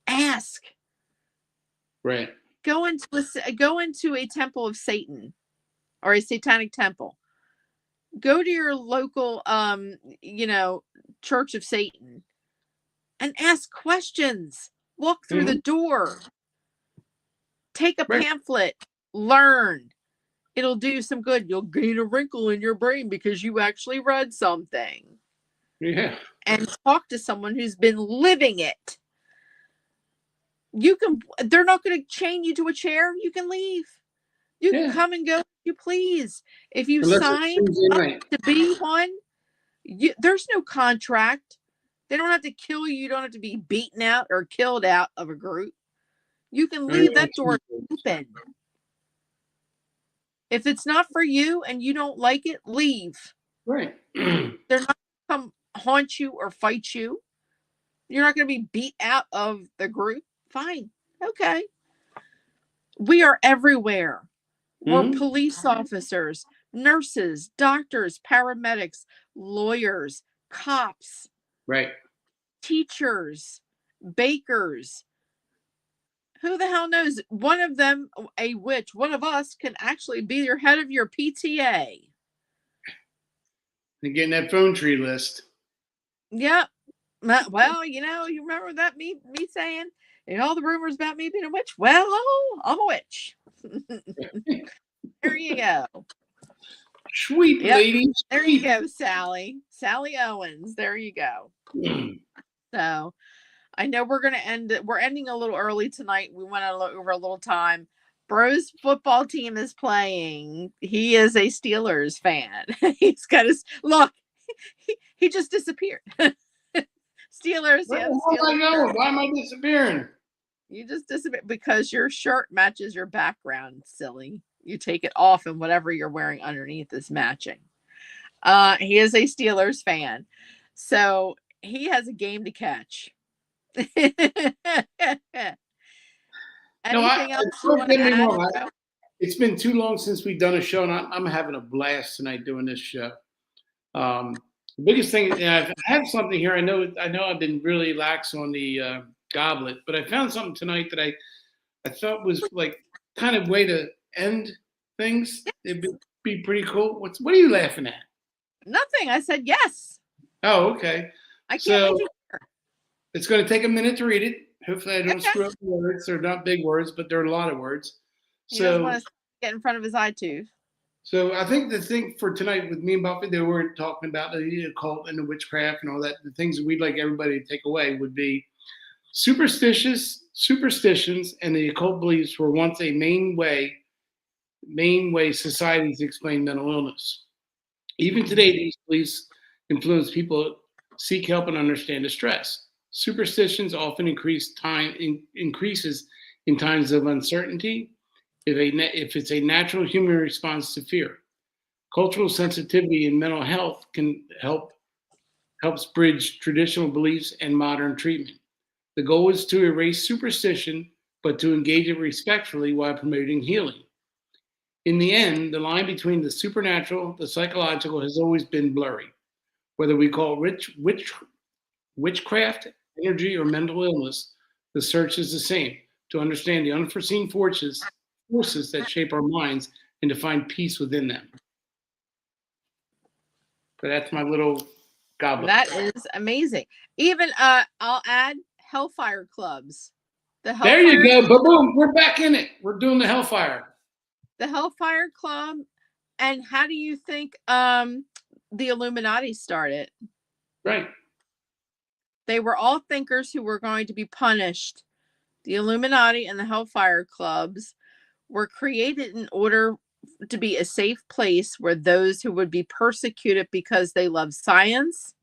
Ask. Right. Go into a temple of Satan or a satanic temple. Go to your local church of Satan and ask questions. Walk through the door. Take a Right. pamphlet. Learn. It'll do you some good. You'll gain a wrinkle in your brain because you actually read something. Yeah. And talk to someone who's been living it. They're not going to chain you to a chair. You can leave. You can come and go if you please. If you signed up to be one, there's no contract. They don't have to kill you. You don't have to be beaten out or killed out of a group. You can leave that door open. If it's not for you and you don't like it, leave. Right. They're not going to come haunt you or fight you. You're not going to be beat out of the group. Fine. Okay. We are everywhere. We're police officers, nurses, doctors, paramedics, lawyers, cops, Right. teachers, bakers. Who the hell knows? One of them, a witch, one of us can actually be your head of your PTA. And getting that phone tree list. Yep. Well, you remember that me saying all the rumors about me being a witch? Well, I'm a witch. There you go. Sweet lady. There you go, Sally. Sally Owens. There you go. So I know we're ending a little early tonight. We went over a little time. Bro's football team is playing. He is a Steelers fan. He's got his look. He just disappeared. Steelers. Where Yeah, the hell am I going? Why am I disappearing? You just disappear because your shirt matches your background, silly. You take it off and whatever you're wearing underneath is matching. He is a Steelers fan. So he has a game to catch. Anything else you want to add? It's been too long since we've done a show, and I'm having a blast tonight doing this show. The biggest thing, I have something here. I know I've been really lax on the goblet, but I found something tonight that I thought was like kind of way to end things. It'd be pretty cool. What are you laughing at? Nothing. I said yes. Oh, okay. I can't wait to hear. It's going to take a minute to read it. Hopefully I don't screw up the words. They're not big words, but they're a lot of words. He doesn't want to get in front of his eye tooth. So I think the thing for tonight with me and Buffy, they were talking about the occult and the witchcraft and all that. The things that we'd like everybody to take away would be superstitions and the occult beliefs were once a main way societies explain mental illness. Even today, these beliefs influence people seek help and understand distress. Superstitions often increases in times of uncertainty, if it's a natural human response to fear. Cultural sensitivity in mental health helps bridge traditional beliefs and modern treatment. The goal is to erase superstition, but to engage it respectfully while promoting healing. In the end, the line between the supernatural, the psychological has always been blurry. Whether we call it witchcraft, energy, or mental illness, the search is the same: to understand the unforeseen forces that shape our minds and to find peace within them. So that's my little goblet. That is amazing. Even I'll add Hellfire clubs. There you go. Boom. We're back in it. We're doing the Hellfire. The Hellfire Club. And how do you think the Illuminati started? Right. They were all thinkers who were going to be punished. The Illuminati and the Hellfire clubs were created in order to be a safe place where those who would be persecuted because they love science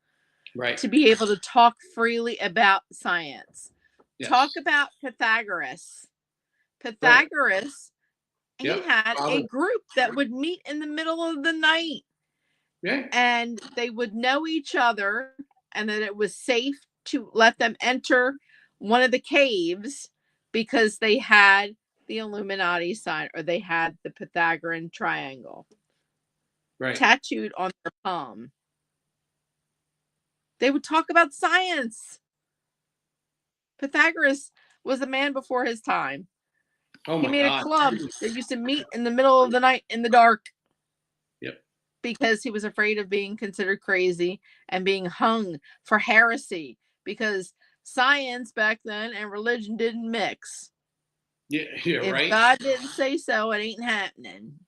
Right. to be able to talk freely about science. Yes. Talk about Pythagoras. Pythagoras, he Yep. had a group that would meet in the middle of the night. Yeah. And they would know each other, and that it was safe to let them enter one of the caves because they had the Illuminati sign, or they had the Pythagorean triangle tattooed on their palm. They would talk about science. Pythagoras was a man before his time. Oh my he made God. a club that used to meet in the middle of the night in the dark. Yep. Because he was afraid of being considered crazy and being hung for heresy, because science back then and religion didn't mix. Yeah, if God didn't say so, it ain't happening.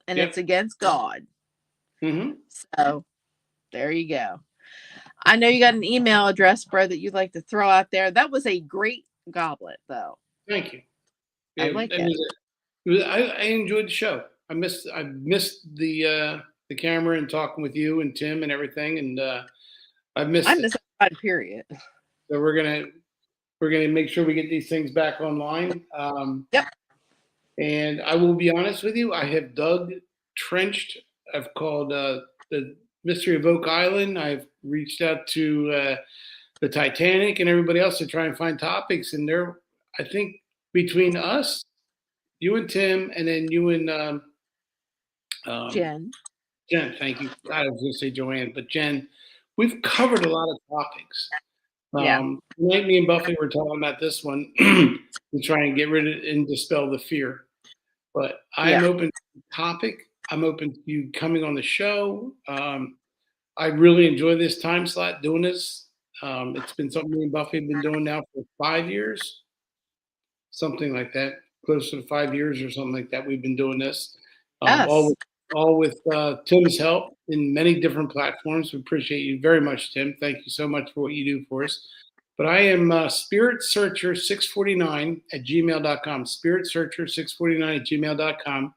And it's against God. Mm-hmm. So there you go. I know you got an email address, bro, that you'd like to throw out there. That was a great goblet, though. Thank you. I like it. I enjoyed the show. I missed the camera and talking with you and Tim and everything, and I missed it. Period. So we're gonna make sure we get these things back online. Yep. And I will be honest with you, I have trenched. I've called the Mystery of Oak Island. I've reached out to the Titanic and everybody else to try and find topics. And I think between us, you and Tim, and then you and Jen. Jen, thank you. I was going to say Joanne, but Jen, we've covered a lot of topics. Tonight, me and Buffy were talking about this one to try and get rid of and dispel the fear. But I am open to the topic. I'm open to you coming on the show. I really enjoy this time slot doing this. It's been something me and Buffy have been doing now for 5 years, something like that, close to 5 years or something like that. We've been doing this, all with Tim's help in many different platforms. We appreciate you very much, Tim. Thank you so much for what you do for us. But I am spiritsearcher649 at gmail.com, spiritsearcher649 at gmail.com.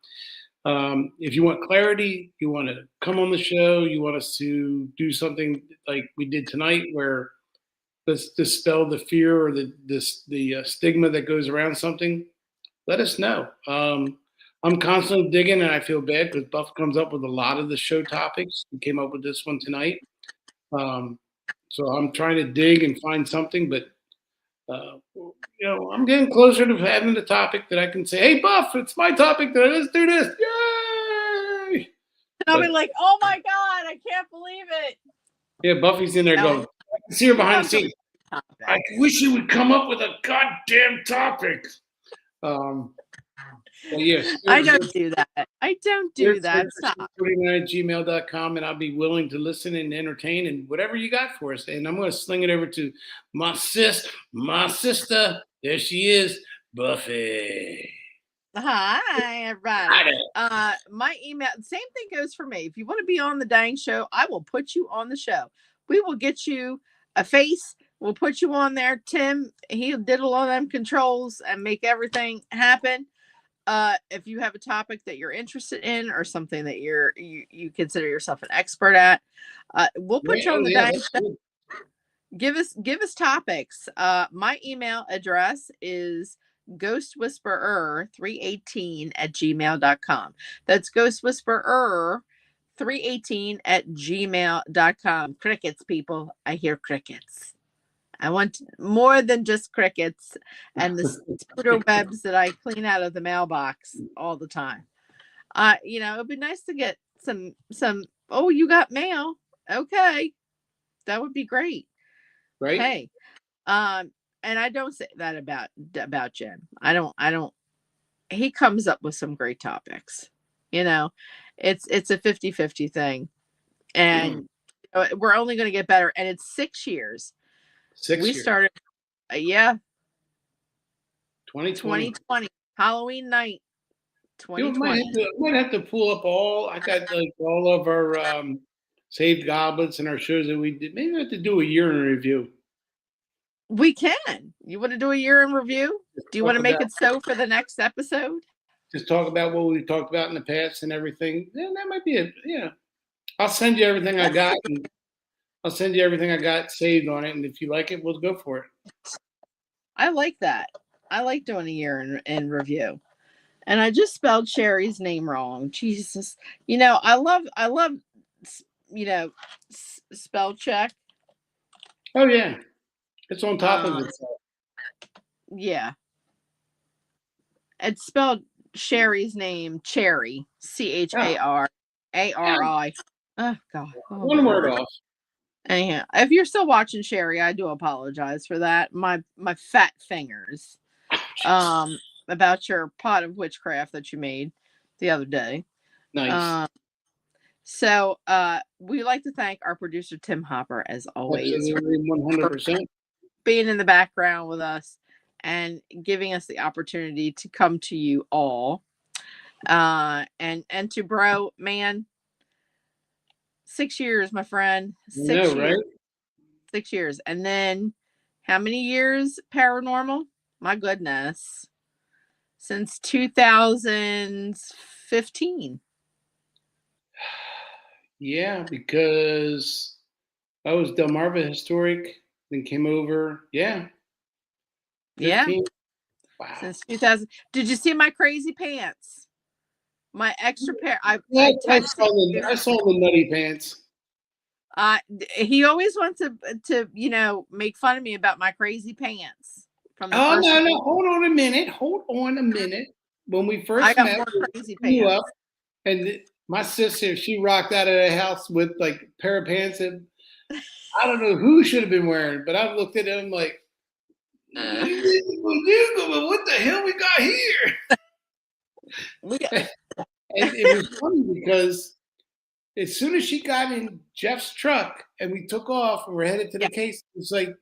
If you want clarity, you want to come on the show, you want us to do something like we did tonight, where let's dispel the fear or the stigma that goes around something, let us know. I'm constantly digging, and I feel bad because Buff comes up with a lot of the show topics. We came up with this one tonight. So I'm trying to dig and find something, but I'm getting closer to having the topic that I can say, "Hey, Buff, it's my topic. Let's do this!" Yay! And I'll be like, "Oh my God, I can't believe it!" Yeah, Buffy's in there going. I can see her behind the scenes. I wish you would come up with a goddamn topic. Well, yes, I don't do that. I don't do that. Stop. 49 at gmail.com, and I'll be willing to listen and entertain and whatever you got for us. And I'm going to sling it over to my sister. There she is, Buffy. Hi, everybody. My email, same thing goes for me. If you want to be on the dang show, I will put you on the show. We will get you a face. We'll put you on there. Tim, he did a lot of them controls and make everything happen. If you have a topic that you're interested in or something that you consider yourself an expert at, we'll put you on the dang show. Give us topics. My email address is ghostwhisperer318 at gmail.com. That's ghostwhisperer318 at gmail.com. Crickets, people. I hear crickets. I want more than just crickets and the spider webs that I clean out of the mailbox all the time. It'd be nice to get some, oh, you got mail. Okay. That would be great. Right. Hey, and I don't say that about Jen. I don't, he comes up with some great topics, it's a 50-50 thing, and we're only going to get better. And it's 6 years. We started, 2020, Halloween night, 2020. Might have to pull up I got like all of our saved goblets and our shows that we did. Maybe we have to do a year in review. We can. You want to do a year in review? Do you want to make it so for the next episode? just talk about what we talked about in the past and everything. Yeah, that might be it. Yeah. I'll send you everything I got. And I'll send you everything I got saved on it. And if you like it, we'll go for it. I like that. I like doing a year in review. And I just spelled Sherry's name wrong. Jesus. I love, spell check. Oh, yeah. It's on top of itself. Yeah. It's spelled Sherry's name, Cherry, CHARARI. Oh, God. Oh, One word off. Anyhow, if you're still watching Sherry, I do apologize for that. My fat fingers. About your pot of witchcraft that you made the other day. Nice. So we like to thank our producer Tim Hopper, as always, Absolutely, 100%. being in the background with us and giving us the opportunity to come to you all. And to bro, man, 6 years, my friend. 6 years. Right? 6 years. And then how many years paranormal? My goodness. Since 2015. Yeah, because I was Delmarva Historic, then came over. Yeah. 15. Yeah. Wow. Since 2000. Did you see my crazy pants? My extra pair. I saw the nutty pants. He always wants to make fun of me about my crazy pants. From the no. Hold on a minute. When we first met, more crazy pants. Up, and my sister, she rocked out of the house with like a pair of pants that I don't know who should have been wearing, but I looked at them like, what the hell we got here? And it was funny because as soon as she got in Jeff's truck and we took off and we're headed to the case, it's like,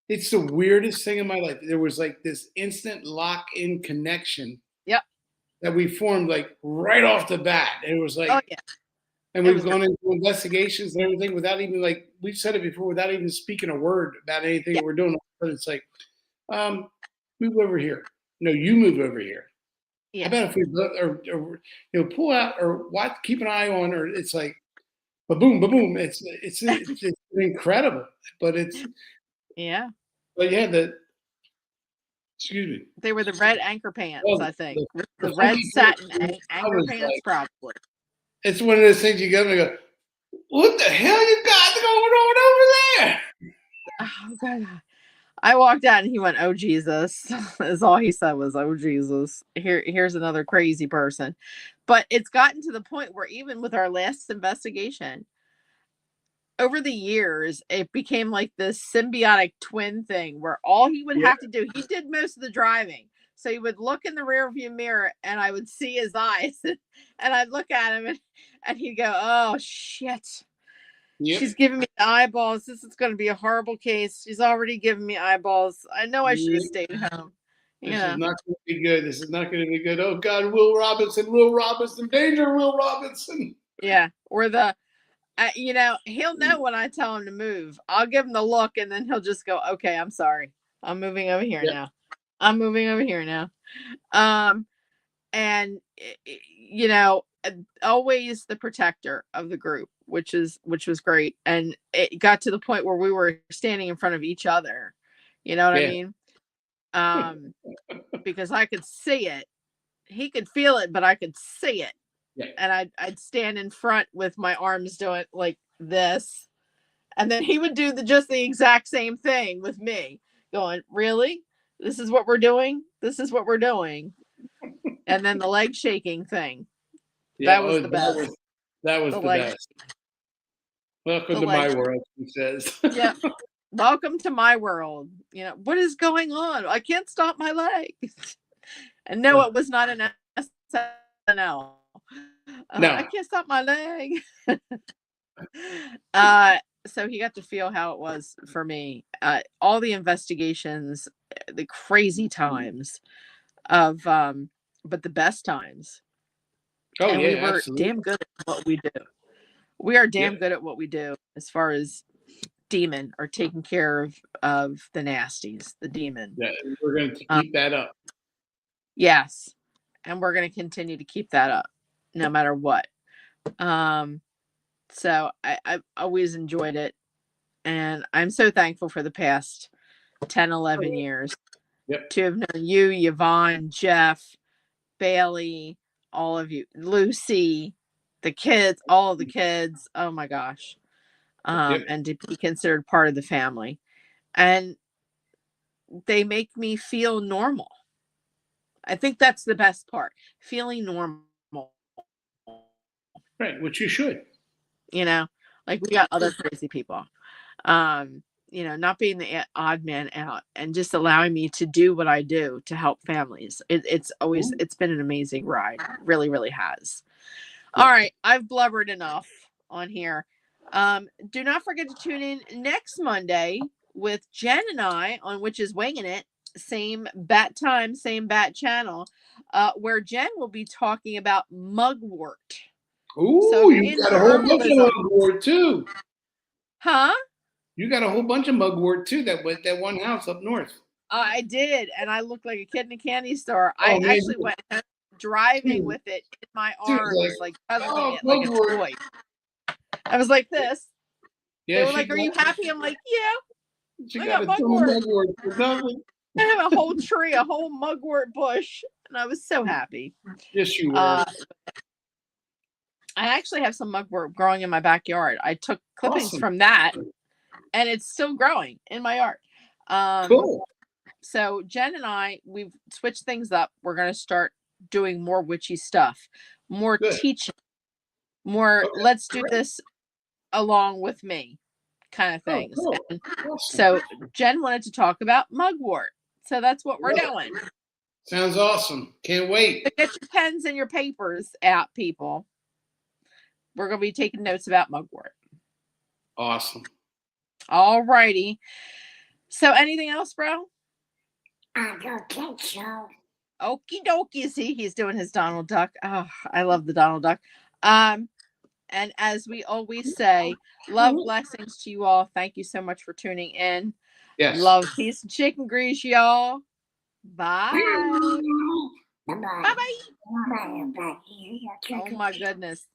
it's the weirdest thing in my life. There was like this instant lock-in connection. Yep. That we formed like right off the bat. It was like, and we've gone into investigations and everything without even like, we've said it before, without even speaking a word about anything that we're doing. But it's like, move over here. No, you move over here. Yeah. How about if we pull out or what? Keep an eye on, or it's like, ba-boom, ba-boom. It's incredible, but it's But yeah, excuse me. They were the red anchor pants, I think. The red satin anchor pants, probably. It's one of those things you go and go, what the hell you got going on over there? Oh, God. I walked out and he went, oh, Jesus. That's all he said was, oh, Jesus. Here's another crazy person. But it's gotten to the point where even with our last investigation, over the years, it became like this symbiotic twin thing where all he would have to do, he did most of the driving. So he would look in the rear view mirror and I would see his eyes and I'd look at him and he'd go, oh, shit. Yep. She's giving me eyeballs. This is going to be a horrible case. She's already given me eyeballs. I know I should have stayed home. This is not going to be good. This is not going to be good. Oh, God, Will Robinson, danger, Will Robinson. Yeah. Or he'll know when I tell him to move. I'll give him the look and then he'll just go, okay, I'm sorry. I'm moving over here now. I'm moving over here now. And, always the protector of the group, which was great. And it got to the point where we were standing in front of each other. You know what I mean? Because I could see it. He could feel it, but I could see it. Yeah. And I'd stand in front with my arms doing like this. And then he would do just the exact same thing with me, going, really? This is what we're doing? This is what we're doing. And then the leg shaking thing. Yeah, that was the best. That was the best. Welcome to my world, he says. Yeah. Welcome to my world. What is going on? I can't stop my legs. And no, it was not an SNL. No. I can't stop my leg. So he got to feel how it was for me. All the investigations, the crazy times of, but the best times. Oh, and yeah, we were absolutely. damn good at what we do. We are damn good at what we do as far as demon or taking care of the nasties, the demon. Yeah, we're going to keep that up. Yes. and we're going to continue to keep that up no matter what. So I've always enjoyed it, and I'm so thankful for the past 10, 11 years to have known you, Yvonne, Jeff, Bailey, all of you, Lucy, the kids, all of the kids. Oh my gosh. And to be considered part of the family. And they make me feel normal. I think that's the best part, feeling normal. Right, which you should. You know, like we got other crazy people. You know, not being the odd man out and just allowing me to do what I do to help families. It's been an amazing ride. Really, really has. All right, I've blubbered enough on here. Do not forget to tune in next Monday with Jen and I on Witches Winging It. Same bat time, same bat channel, where Jen will be talking about mugwort. Ooh, so you got a whole bunch of mugwort too. Huh? You got a whole bunch of mugwort too. That one house up north. I did, and I looked like a kid in a candy store. I actually went driving with it in my arms, like cuddling it like a toy. I was like this. They were like, "Are you happy?" I'm like, "Yeah." She got a mugwort. I have a whole tree, a whole mugwort bush, and I was so happy. Yes, you were. I actually have some mugwort growing in my backyard. I took clippings from that, and it's still growing in my yard. Cool. So Jen and I, we've switched things up. We're going to start doing more witchy stuff, more teaching, more let's do this along with me kind of things. So Jen wanted to talk about mugwort. So that's what we're doing. Sounds awesome. Can't wait. So get your pens and your papers out, people. We're going to be taking notes about mugwort. Awesome. All righty. So anything else, bro? I don't think so. Okie dokie. See, he's doing his Donald Duck. Oh, I love the Donald Duck. And as we always say, love, blessings to you all. Thank you so much for tuning in. Yes. Love, peace, and chicken grease, y'all. Bye. Bye-bye. Bye-bye. Bye-bye. Oh, my goodness.